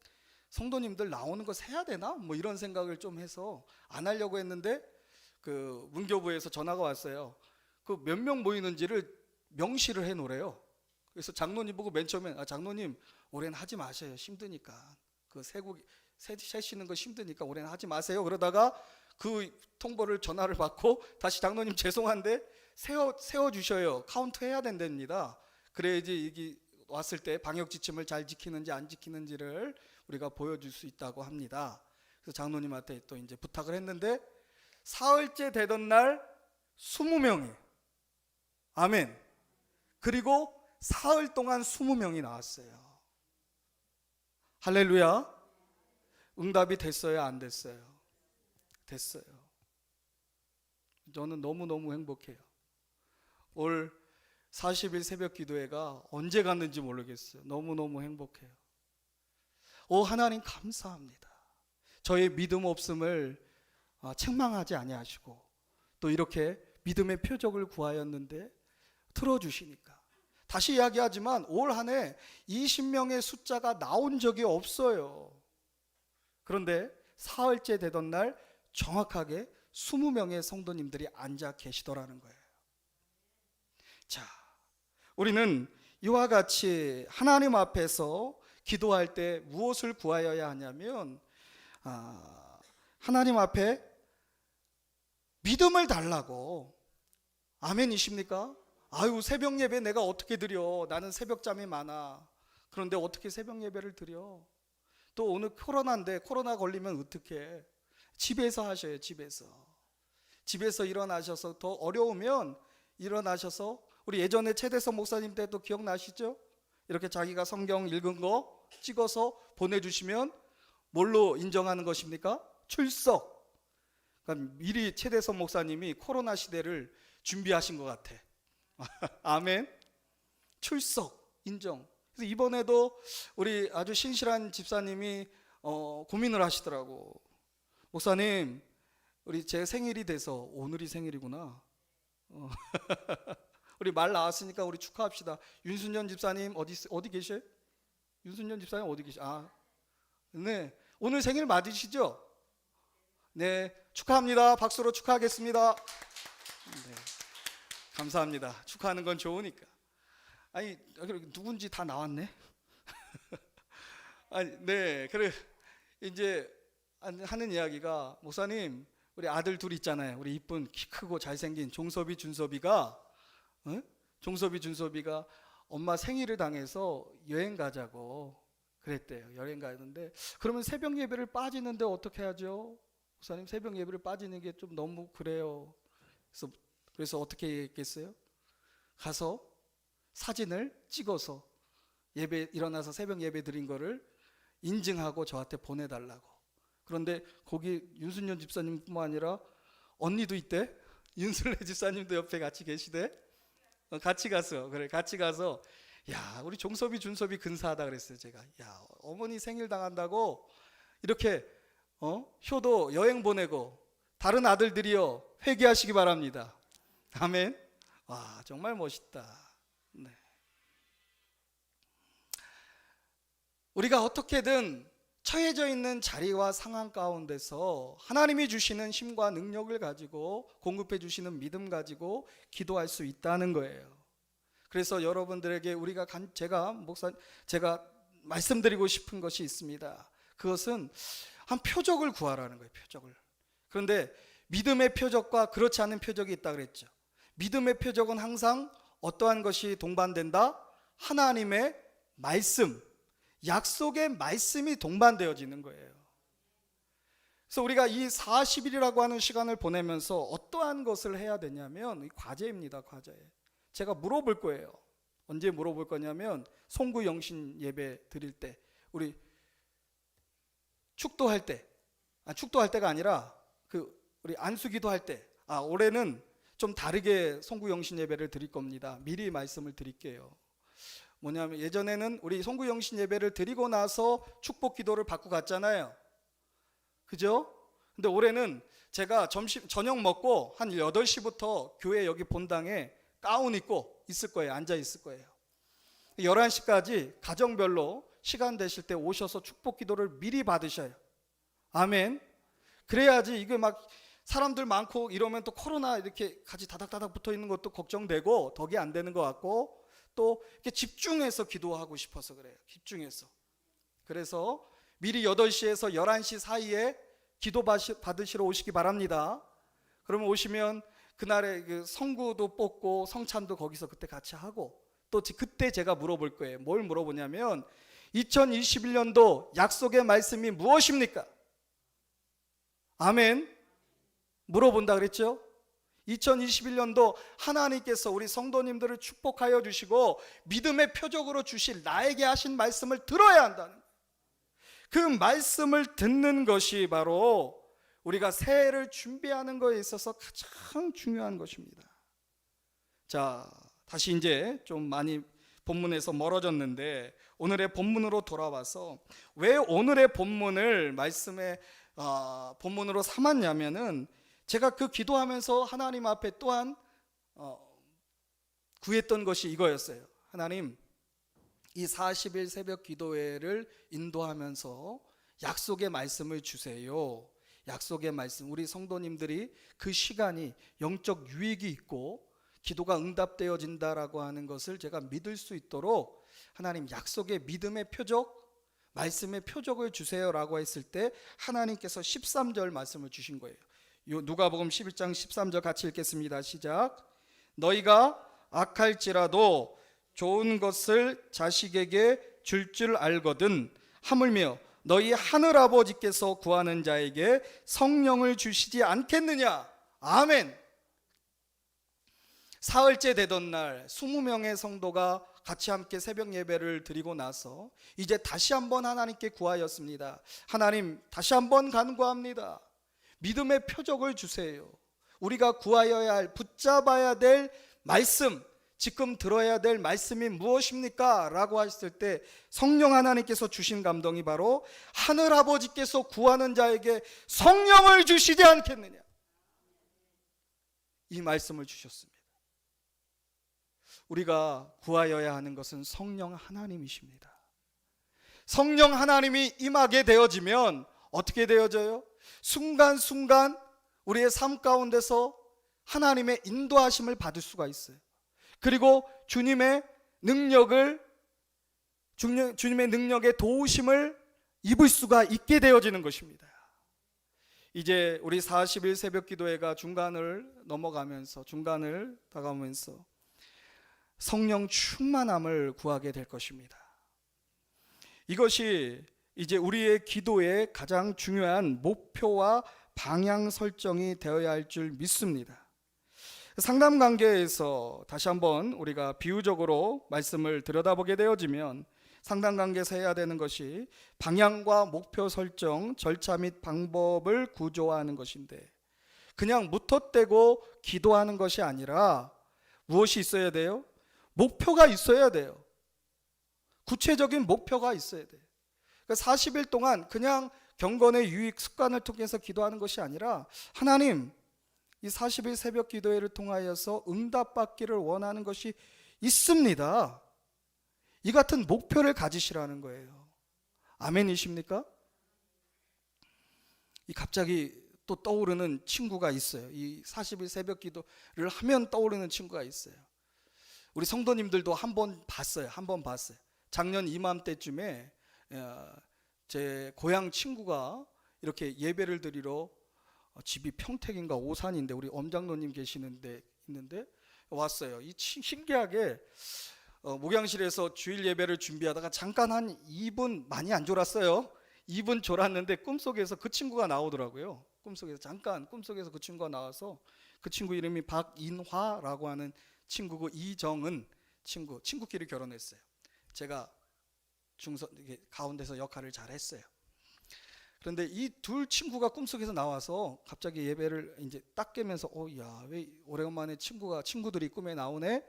성도님들 나오는 거 세야 되나? 뭐 이런 생각을 좀 해서 안 하려고 했는데 그 문교부에서 전화가 왔어요. 그 몇 명 모이는지를 명시를 해 놓으래요. 그래서 장로님 보고 맨 처음에 장로님 올해는 하지 마셔요. 힘드니까. 그 세시는 거 힘드니까 올해는 하지 마세요. 그러다가 그 통보를 전화를 받고 다시 장로님 죄송한데 세워 주셔요. 카운트 해야 된답니다. 그래야지 이게 왔을 때 방역 지침을 잘 지키는지 안 지키는지를 우리가 보여줄 수 있다고 합니다. 그래서 장로님한테 또 이제 부탁을 했는데 사흘째 되던 날 20명이 아멘. 그리고 사흘 동안 20명이 나왔어요. 할렐루야. 응답이 됐어요, 안 됐어요? 됐어요. 저는 너무너무 행복해요. 올 40일 새벽 기도회가 언제 갔는지 모르겠어요. 너무너무 행복해요. 오 하나님 감사합니다. 저의 믿음 없음을 책망하지 아니하시고 또 이렇게 믿음의 표적을 구하였는데 틀어주시니까. 다시 이야기하지만 올 한 해 20명의 숫자가 나온 적이 없어요. 그런데 사흘째 되던 날 정확하게 20명의 성도님들이 앉아 계시더라는 거예요. 자, 우리는 이와 같이 하나님 앞에서 기도할 때 무엇을 구하여야 하냐면 하나님 앞에 믿음을 달라고. 아멘이십니까? 아유 새벽 예배 내가 어떻게 드려? 나는 새벽잠이 많아. 그런데 어떻게 새벽 예배를 드려? 또 오늘 코로나인데 코로나 걸리면 어떡해? 집에서 하셔요. 집에서 일어나셔서 더 어려우면 일어나셔서 우리 예전에 최대성 목사님 때도 기억나시죠? 이렇게 자기가 성경 읽은 거 찍어서 보내주시면 뭘로 인정하는 것입니까? 출석. 그러니까 미리 최대성 목사님이 코로나 시대를 준비하신 것 같아. 아멘. 출석 인정. 그래서 이번에도 우리 아주 신실한 집사님이 고민을 하시더라고. 목사님, 우리 제 생일이 돼서 오늘이 생일이구나. 우리 말 나왔으니까 우리 축하합시다. 윤순년 집사님 어디 계셔요? 윤순년 집사님 어디 계셔? 네, 오늘 생일 맞으시죠? 네, 축하합니다. 박수로 축하하겠습니다. 네, 감사합니다. 축하하는 건 좋으니까. 아니 누군지 다 나왔네. 아니 네, 그래 이제 하는 이야기가 목사님 우리 아들 둘 있잖아요. 우리 이쁜 키 크고 잘생긴 종섭이 준섭이가 준섭이가 엄마 생일을 당해서 여행 가자고 그랬대요. 여행 가는데 그러면 새벽 예배를 빠지는데 어떻게 하죠? 목사님 새벽 예배를 빠지는 게 좀 너무 그래요. 그래서 어떻게 했겠어요? 가서 사진을 찍어서 예배 일어나서 새벽 예배 드린 거를 인증하고 저한테 보내달라고. 그런데 거기 윤순년 집사님뿐만 아니라 언니도 있대. 윤슬레 집사님도 옆에 같이 계시대. 같이 가서 야 우리 종섭이 준섭이 근사하다 그랬어요. 제가 야 어머니 생일 당한다고 이렇게 효도 여행 보내고 다른 아들들이요 회개하시기 바랍니다. 아멘. 와 정말 멋있다. 네. 우리가 어떻게든 처해져 있는 자리와 상황 가운데서 하나님이 주시는 힘과 능력을 가지고 공급해 주시는 믿음 가지고 기도할 수 있다는 거예요. 그래서 여러분들에게 제가 말씀드리고 싶은 것이 있습니다. 그것은 한 표적을 구하라는 거예요. 표적을. 그런데 믿음의 표적과 그렇지 않은 표적이 있다 그랬죠. 믿음의 표적은 항상 어떠한 것이 동반된다? 하나님의 말씀, 약속의 말씀이 동반되어지는 거예요. 그래서 우리가 이 40일이라고 하는 시간을 보내면서 어떠한 것을 해야 되냐면 과제입니다. 과제. 제가 물어볼 거예요. 언제 물어볼 거냐면 송구 영신 예배 드릴 때, 우리 축도할 때, 축도할 때가 아니라 우리 안수기도 할 때, 올해는 좀 다르게 송구 영신 예배를 드릴 겁니다. 미리 말씀을 드릴게요. 뭐냐면 예전에는 우리 송구 영신 예배를 드리고 나서 축복 기도를 받고 갔잖아요. 그죠? 근데 올해는 제가 저녁 먹고 한 8시부터 교회 여기 본당에 가운 입고 있을 거예요. 앉아 있을 거예요. 11시까지 가정별로 시간 되실 때 오셔서 축복 기도를 미리 받으셔요. 아멘. 그래야지 이게 막 사람들 많고 이러면 또 코로나 이렇게 같이 다닥다닥 붙어 있는 것도 걱정되고 덕이 안 되는 것 같고, 또 이렇게 집중해서 기도하고 싶어서 그래요. 집중해서. 그래서 미리 8시에서 11시 사이에 기도 받으시러 오시기 바랍니다. 그러면 오시면 그날에 그 성구도 뽑고 성찬도 거기서 그때 같이 하고, 또 그때 제가 물어볼 거예요. 뭘 물어보냐면 2021년도 약속의 말씀이 무엇입니까? 아멘. 물어본다 그랬죠? 2021년도 하나님께서 우리 성도님들을 축복하여 주시고 믿음의 표적으로 주실 나에게 하신 말씀을 들어야 한다는 거예요. 그 말씀을 듣는 것이 바로 우리가 새해를 준비하는 것에 있어서 가장 중요한 것입니다. 자, 다시 이제 좀 많이 본문에서 멀어졌는데 오늘의 본문으로 돌아와서 왜 오늘의 본문을 본문으로 삼았냐면은 제가 그 기도하면서 하나님 앞에 또한 구했던 것이 이거였어요. 하나님, 이 40일 새벽 기도회를 인도하면서 약속의 말씀을 주세요. 약속의 말씀, 우리 성도님들이 그 시간이 영적 유익이 있고 기도가 응답되어진다라고 하는 것을 제가 믿을 수 있도록 하나님 약속의 믿음의 표적, 말씀의 표적을 주세요라고 했을 때 하나님께서 13절 말씀을 주신 거예요. 누가복음 11장 13절 같이 읽겠습니다. 시작. 너희가 악할지라도 좋은 것을 자식에게 줄 알거든 하물며 너희 하늘 아버지께서 구하는 자에게 성령을 주시지 않겠느냐. 아멘. 사흘째 되던 날 20명의 성도가 같이 함께 새벽 예배를 드리고 나서 이제 다시 한번 하나님께 구하였습니다. 하나님, 다시 한번 간구합니다. 믿음의 표적을 주세요. 우리가 구하여야 할, 붙잡아야 될 말씀, 지금 들어야 될 말씀이 무엇입니까? 라고 하셨을 때 성령 하나님께서 주신 감동이 바로 하늘 아버지께서 구하는 자에게 성령을 주시지 않겠느냐, 이 말씀을 주셨습니다. 우리가 구하여야 하는 것은 성령 하나님이십니다. 성령 하나님이 임하게 되어지면 어떻게 되어져요? 순간순간 우리의 삶 가운데서 하나님의 인도하심을 받을 수가 있어요. 그리고 주님의 능력의 도우심을 입을 수가 있게 되어지는 것입니다. 이제 우리 40일 새벽 기도회가 중간을 다가오면서 성령 충만함을 구하게 될 것입니다. 이것이 이제 우리의 기도의 가장 중요한 목표와 방향 설정이 되어야 할 줄 믿습니다. 상담 관계에서 다시 한번 우리가 비유적으로 말씀을 들여다보게 되어지면 상담 관계에서 해야 되는 것이 방향과 목표 설정, 절차 및 방법을 구조화하는 것인데, 그냥 무턱대고 기도하는 것이 아니라 무엇이 있어야 돼요? 목표가 있어야 돼요. 구체적인 목표가 있어야 돼요. 그러니까 40일 동안 그냥 경건의 유익 습관을 통해서 기도하는 것이 아니라 하나님, 이 40일 새벽 기도회를 통하여서 응답받기를 원하는 것이 있습니다. 이 같은 목표를 가지시라는 거예요. 아멘이십니까? 갑자기 또 떠오르는 친구가 있어요. 이 40일 새벽 기도를 하면 떠오르는 친구가 있어요. 우리 성도님들도 한 번 봤어요. 작년 이맘때쯤에 제 고향 친구가 이렇게 예배를 드리러 집이 평택인가 오산인데 우리 엄장로님 계시는데 있는데 왔어요. 이 신기하게 목양실에서 주일 예배를 준비하다가 잠깐 한 2분, 많이 안 졸았어요. 2분 졸았는데 꿈속에서 그 친구가 나오더라고요. 꿈속에서 그 친구가 나와서, 그 친구 이름이 박인화라고 하는 친구고 이정은 친구끼리 결혼했어요. 제가 가운데서 역할을 잘 했어요. 그런데 이 둘 친구가 꿈속에서 나와서 갑자기 예배를 이제 딱 깨면서 야, 왜 오래간만에 친구들이 꿈에 나오네.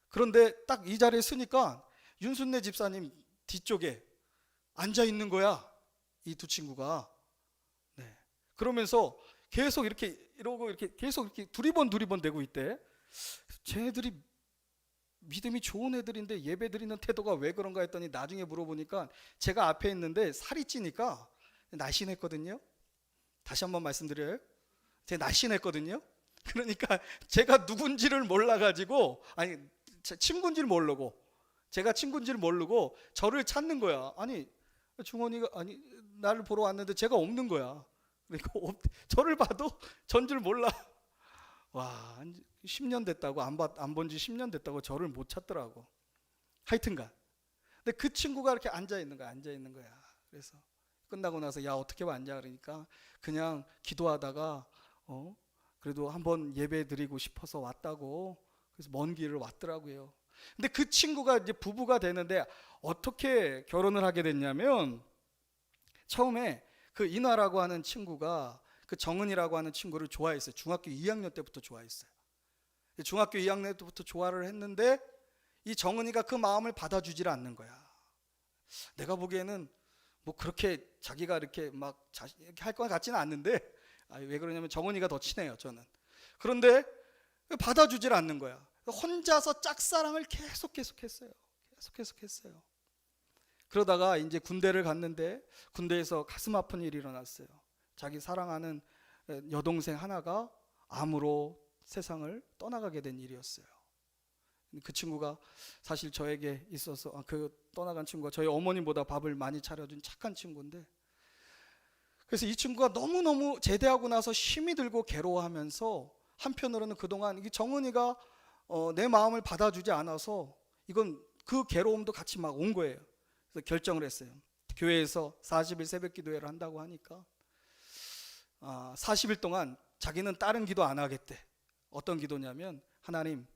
그런데 딱 이 자리에 서니까 윤순례 집사님 뒤쪽에 앉아 있는 거야. 이 두 친구가. 네. 그러면서 계속 이렇게 이러고 이렇게 계속 이렇게 두리번 대고 있대. 쟤네들이 믿음이 좋은 애들인데 예배 드리는 태도가 왜 그런가 했더니 나중에 물어보니까 제가 앞에 있는데 살이 찌니까 날씬했거든요. 다시 한번 말씀드려요. 제가 날씬했거든요. 그러니까 제가 누군지를 몰라가지고, 아니 친구인지를 모르고, 제가 친구인지를 모르고 저를 찾는 거야. 아니 중원이가 나를 보러 왔는데 제가 없는 거야. 그러니까 저를 봐도 전 줄 몰라. 와, 10년 됐다고, 안 본 지 10년 됐다고 저를 못 찾더라고. 하여튼간 근데 그 친구가 이렇게 앉아 있는 거야. 그래서 끝나고 나서 야, 어떻게 앉아? 그러니까 그냥 기도하다가 그래도 한번 예배 드리고 싶어서 왔다고. 그래서 먼 길을 왔더라고요. 근데 그 친구가 이제 부부가 되는데 어떻게 결혼을 하게 됐냐면, 처음에 그 인화라고 하는 친구가 그 정은이라고 하는 친구를 좋아했어요. 중학교 2학년 때부터 좋아했어요. 중학교 2학년 때부터 좋아를 했는데 이 정은이가 그 마음을 받아주질 않는 거야. 내가 보기에는 뭐 그렇게 자기가 이렇게 막 이렇게 할 것 같지는 않는데, 왜 그러냐면 정은이가 더 친해요, 저는. 그런데 받아주질 않는 거야. 혼자서 짝사랑을 계속했어요. 그러다가 이제 군대를 갔는데 군대에서 가슴 아픈 일이 일어났어요. 자기 사랑하는 여동생 하나가 암으로 세상을 떠나가게 된 일이었어요. 그 친구가 사실 저에게 있어서, 그 떠나간 친구가 저희 어머님보다 밥을 많이 차려준 착한 친구인데, 그래서 이 친구가 너무너무 제대하고 나서 힘이 들고 괴로워하면서, 한편으로는 그동안 이 정은이가 내 마음을 받아주지 않아서 이건 그 괴로움도 같이 막 온 거예요. 그래서 결정을 했어요. 교회에서 40일 새벽 기도회를 한다고 하니까 40일 동안 자기는 다른 기도 안 하겠대. 어떤 기도냐면, 하나님,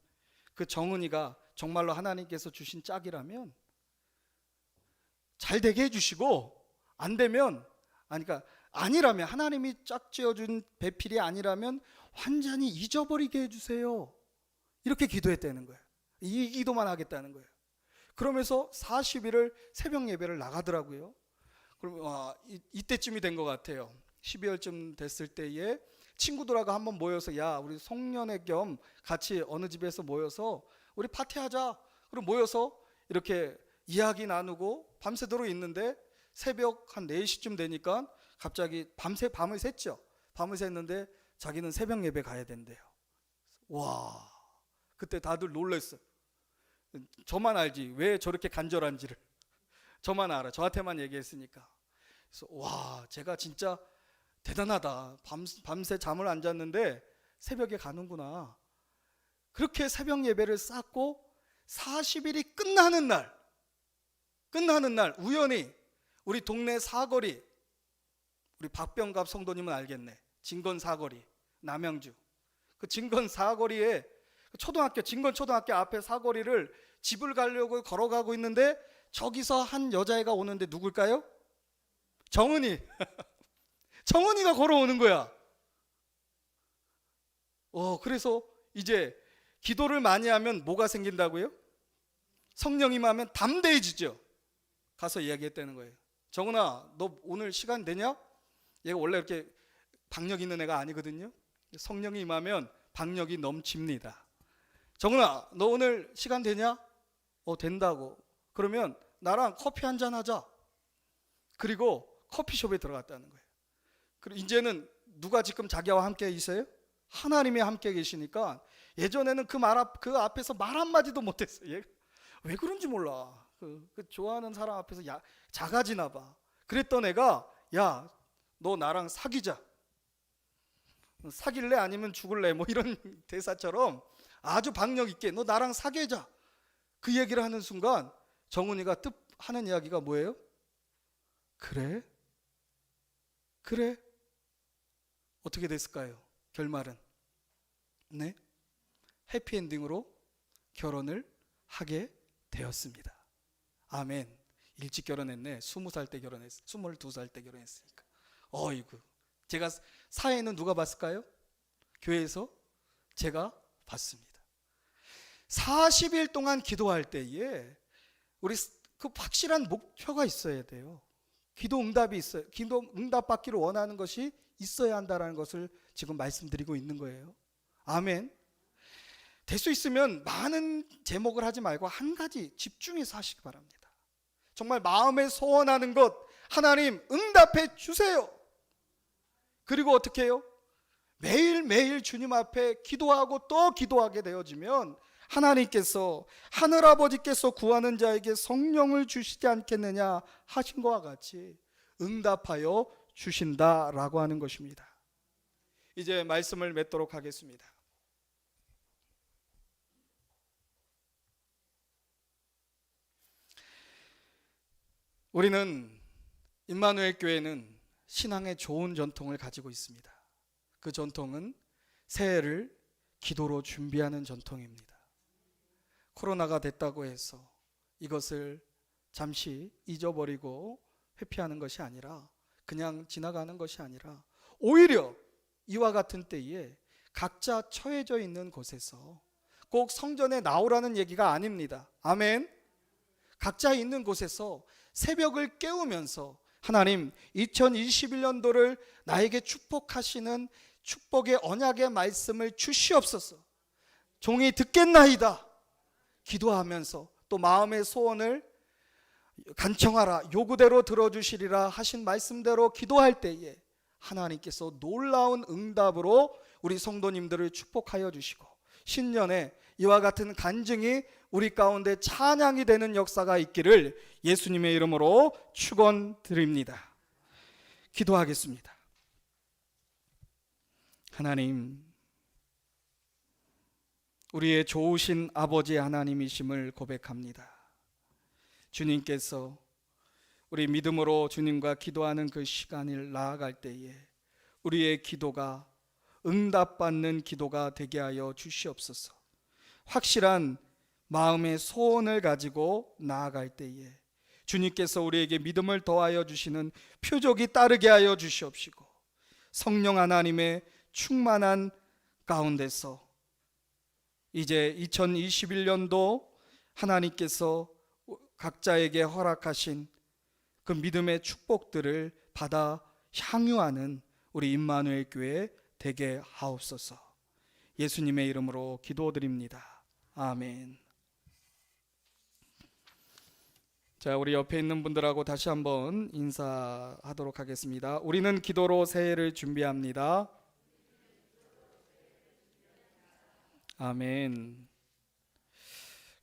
그 정은이가 정말로 하나님께서 주신 짝이라면 잘 되게 해주시고, 안 되면, 그러니까 아니라면, 하나님이 짝 지어준 배필이 아니라면 완전히 잊어버리게 해주세요. 이렇게 기도했다는 거예요. 이 기도만 하겠다는 거예요. 그러면서 40일을 새벽 예배를 나가더라고요. 그럼 이때쯤이 된 것 같아요. 12월쯤 됐을 때에 친구들하고 한번 모여서, 야, 우리 송년회 겸 같이 어느 집에서 모여서 우리 파티하자. 그럼 모여서 이렇게 이야기 나누고 밤새도록 있는데, 새벽 한 4시쯤 되니까 갑자기 밤을 샜죠. 밤을 샜는데 자기는 새벽 예배 가야 된대요. 와, 그때 다들 놀랐어요. 저만 알지 왜 저렇게 간절한지를. 저만 알아. 저한테만 얘기했으니까. 그래서 와, 제가 진짜 대단하다. 밤새 잠을 안 잤는데 새벽에 가는구나. 그렇게 새벽 예배를 쌓고 40일이 끝나는 날 우연히 우리 동네 사거리, 우리 박병갑 성도님은 알겠네. 진건 사거리, 남양주. 그 진건 사거리에 진건 초등학교 앞에 사거리를 집을 가려고 걸어가고 있는데, 저기서 한 여자애가 오는데 누굴까요? 정은이. 정은이가 걸어오는 거야. 그래서 이제 기도를 많이 하면 뭐가 생긴다고요? 성령이 임하면 담대해지죠. 가서 이야기했다는 거예요. 정은아, 너 오늘 시간 되냐? 얘가 원래 이렇게 박력 있는 애가 아니거든요. 성령이 임하면 박력이 넘칩니다. 정은아, 너 오늘 시간 되냐? 된다고. 그러면 나랑 커피 한잔 하자. 그리고 커피숍에 들어갔다는 거예요. 그리고 이제는 누가 지금 자기와 함께 있어요? 하나님이 함께 계시니까, 예전에는 그 앞에서 말 한마디도 못했어요. 얘가 왜 그런지 몰라. 그 좋아하는 사람 앞에서 작아지나 봐. 그랬던 애가, 야, 너 나랑 사귀자. 사귈래 아니면 죽을래 뭐 이런 대사처럼 아주 박력 있게 너 나랑 사귀자 그 얘기를 하는 순간 정훈이가 하는 이야기가 뭐예요? 그래? 그래? 어떻게 됐을까요? 결말은 네, 해피엔딩으로 결혼을 하게 되었습니다. 아멘. 일찍 결혼했네. 20살 때 결혼했어. 22살 때 결혼했으니까. 어이구. 제가 사회는 누가 봤을까요? 교회에서 제가 봤습니다. 40일 동안 기도할 때에 우리 그 확실한 목표가 있어야 돼요. 기도 응답이 있어요. 기도 응답 받기를 원하는 것이 있어야 한다는 것을 지금 말씀드리고 있는 거예요. 아멘. 될 수 있으면 많은 제목을 하지 말고 한 가지 집중해서 하시기 바랍니다. 정말 마음에 소원하는 것 하나님 응답해 주세요. 그리고 어떻게 해요? 매일매일 주님 앞에 기도하고 또 기도하게 되어지면 하나님께서 하늘아버지께서 구하는 자에게 성령을 주시지 않겠느냐 하신 것과 같이 응답하여 주신다라고 하는 것입니다. 이제 말씀을 맺도록 하겠습니다. 우리는 임마누엘 교회는 신앙의 좋은 전통을 가지고 있습니다. 그 전통은 새해를 기도로 준비하는 전통입니다. 코로나가 됐다고 해서 이것을 잠시 잊어버리고 회피하는 것이 아니라 그냥 지나가는 것이 아니라 오히려 이와 같은 때에 각자 처해져 있는 곳에서 꼭 성전에 나오라는 얘기가 아닙니다. 아멘. 각자 있는 곳에서 새벽을 깨우면서 하나님 2021년도를 나에게 축복하시는 축복의 언약의 말씀을 주시옵소서. 종이 듣겠나이다 기도하면서 또 마음의 소원을 간청하라 요구대로 들어주시리라 하신 말씀대로 기도할 때에 하나님께서 놀라운 응답으로 우리 성도님들을 축복하여 주시고 신년에 이와 같은 간증이 우리 가운데 찬양이 되는 역사가 있기를 예수님의 이름으로 축원드립니다. 기도하겠습니다. 하나님, 우리의 좋으신 아버지 하나님이심을 고백합니다. 주님께서 우리 믿음으로 주님과 기도하는 그 시간을 나아갈 때에 우리의 기도가 응답받는 기도가 되게 하여 주시옵소서. 확실한 마음의 소원을 가지고 나아갈 때에 주님께서 우리에게 믿음을 더하여 주시는 표적이 따르게 하여 주시옵시고 성령 하나님의 충만한 가운데서 이제 2021년도 하나님께서 각자에게 허락하신 그 믿음의 축복들을 받아 향유하는 우리 임마누엘 교회 되게 하옵소서. 예수님의 이름으로 기도드립니다. 아멘. 자, 우리 옆에 있는 분들하고 다시 한번 인사하도록 하겠습니다. 우리는 기도로 새해를 준비합니다. 아멘.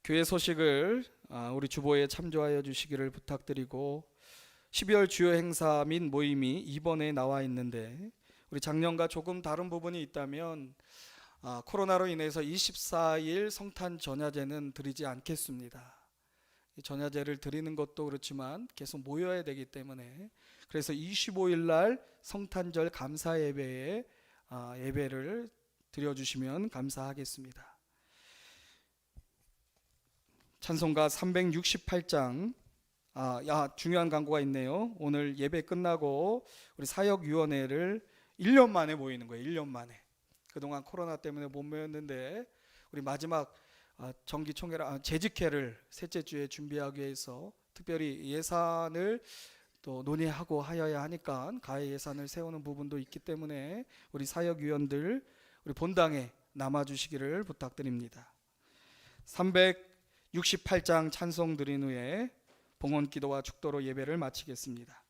교회 소식을 우리 주보에 참조하여 주시기를 부탁드리고 12월 주요 행사 및 모임이 이번에 나와 있는데 우리 작년과 조금 다른 부분이 있다면 코로나로 인해서 24일 성탄 전야제는 드리지 않겠습니다. 전야제를 드리는 것도 그렇지만 계속 모여야 되기 때문에 그래서 25일 날 성탄절 감사 예배에 예배를 드려주시면 감사하겠습니다. 찬송가 368장 중요한 광고가 있네요. 오늘 예배 끝나고 우리 사역위원회를 1년 만에 모이는 거예요. 1년 만에. 그동안 코로나 때문에 못 모였는데 우리 마지막 정기총회를 재직회를 셋째 주에 준비하기 위해서 특별히 예산을 또 논의하고 하여야 하니까 가해 예산을 세우는 부분도 있기 때문에 우리 사역위원들 우리 본당에 남아주시기를 부탁드립니다. 368장 찬송 드린 후에 봉헌 기도와 축도로 예배를 마치겠습니다.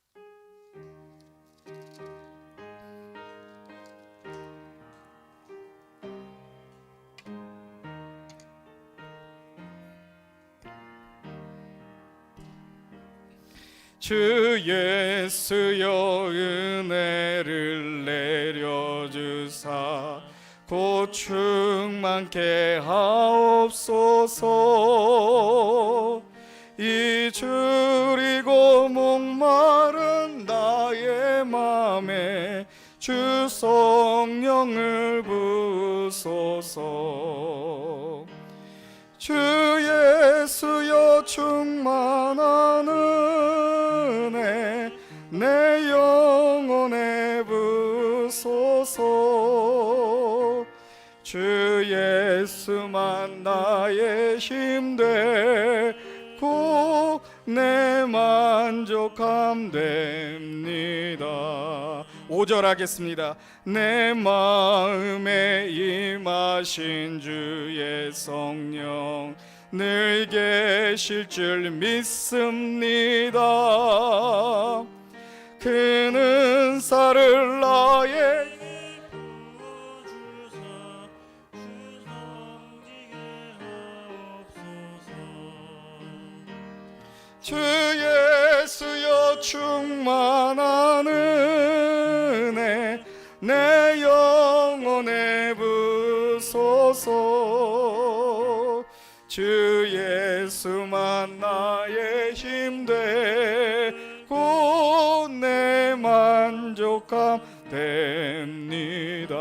주 예수여 은혜를 내려주사 주사 곧 충만케 하옵소서. 잊으리고 목마른 나의 맘에 주 성령을 부소서. 주 예수여 충만한 은혜 내 영혼에 부소서. 주 예수만 나의 힘되고 내 만족함 됩니다. 5절 하겠습니다. 내 마음에 임하신 주의 성령 늘 계실 줄 믿습니다. 그는 은사를 나의 주 예수여 충만한 은혜 내 영혼에 부소서. 주 예수만 나의 힘되고 내 만족함 됩니다.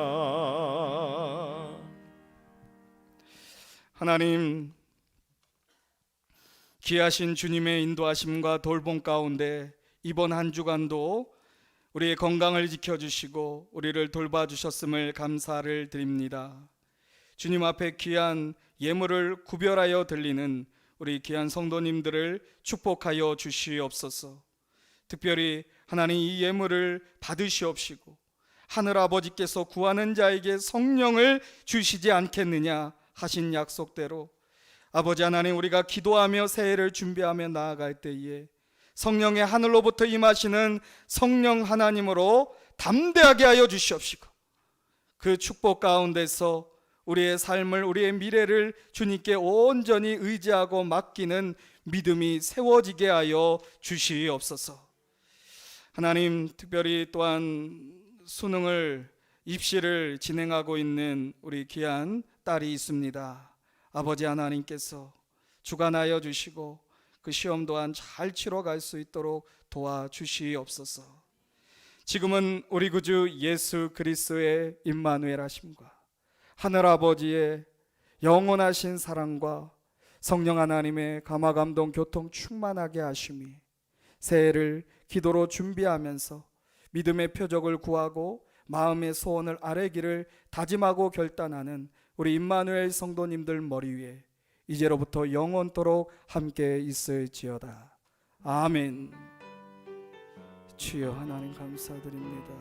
하나님, 귀하신 주님의 인도하심과 돌봄 가운데 이번 한 주간도 우리의 건강을 지켜주시고 우리를 돌봐주셨음을 감사를 드립니다. 주님 앞에 귀한 예물을 구별하여 드리는 우리 귀한 성도님들을 축복하여 주시옵소서. 특별히 하나님 이 예물을 받으시옵시고 하늘 아버지께서 구하는 자에게 성령을 주시지 않겠느냐 하신 약속대로 아버지 하나님, 우리가 기도하며 새해를 준비하며 나아갈 때에 성령의 하늘로부터 임하시는 성령 하나님으로 담대하게 하여 주시옵시고 그 축복 가운데서 우리의 삶을, 우리의 미래를 주님께 온전히 의지하고 맡기는 믿음이 세워지게 하여 주시옵소서. 하나님, 특별히 또한 수능을, 입시를 진행하고 있는 우리 귀한 딸이 있습니다. 아버지 하나님께서 주관하여 주시고 그 시험 또한 잘 치러갈 수 있도록 도와주시옵소서. 지금은 우리 구주 예수 그리스도의 임마누엘 하심과 하늘 아버지의 영원하신 사랑과 성령 하나님의 감화감동 교통 충만하게 하심이 새해를 기도로 준비하면서 믿음의 표적을 구하고 마음의 소원을 아뢰기를 다짐하고 결단하는 우리 임마누엘 성도님들 머리 위에 이제로부터 영원토록 함께 있을지어다. 아멘. 주여 하나님 감사드립니다.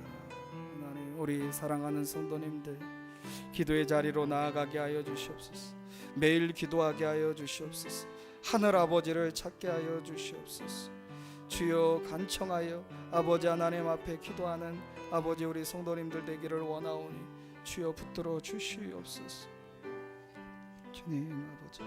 하나님, 우리 사랑하는 성도님들 기도의 자리로 나아가게 하여 주시옵소서. 매일 기도하게 하여 주시옵소서. 하늘 아버지를 찾게 하여 주시옵소서. 주여 간청하여 아버지 하나님 앞에 기도하는 아버지 우리 성도님들 되기를 원하오니 주여 붙들어 주시옵소서. 주님 아버지,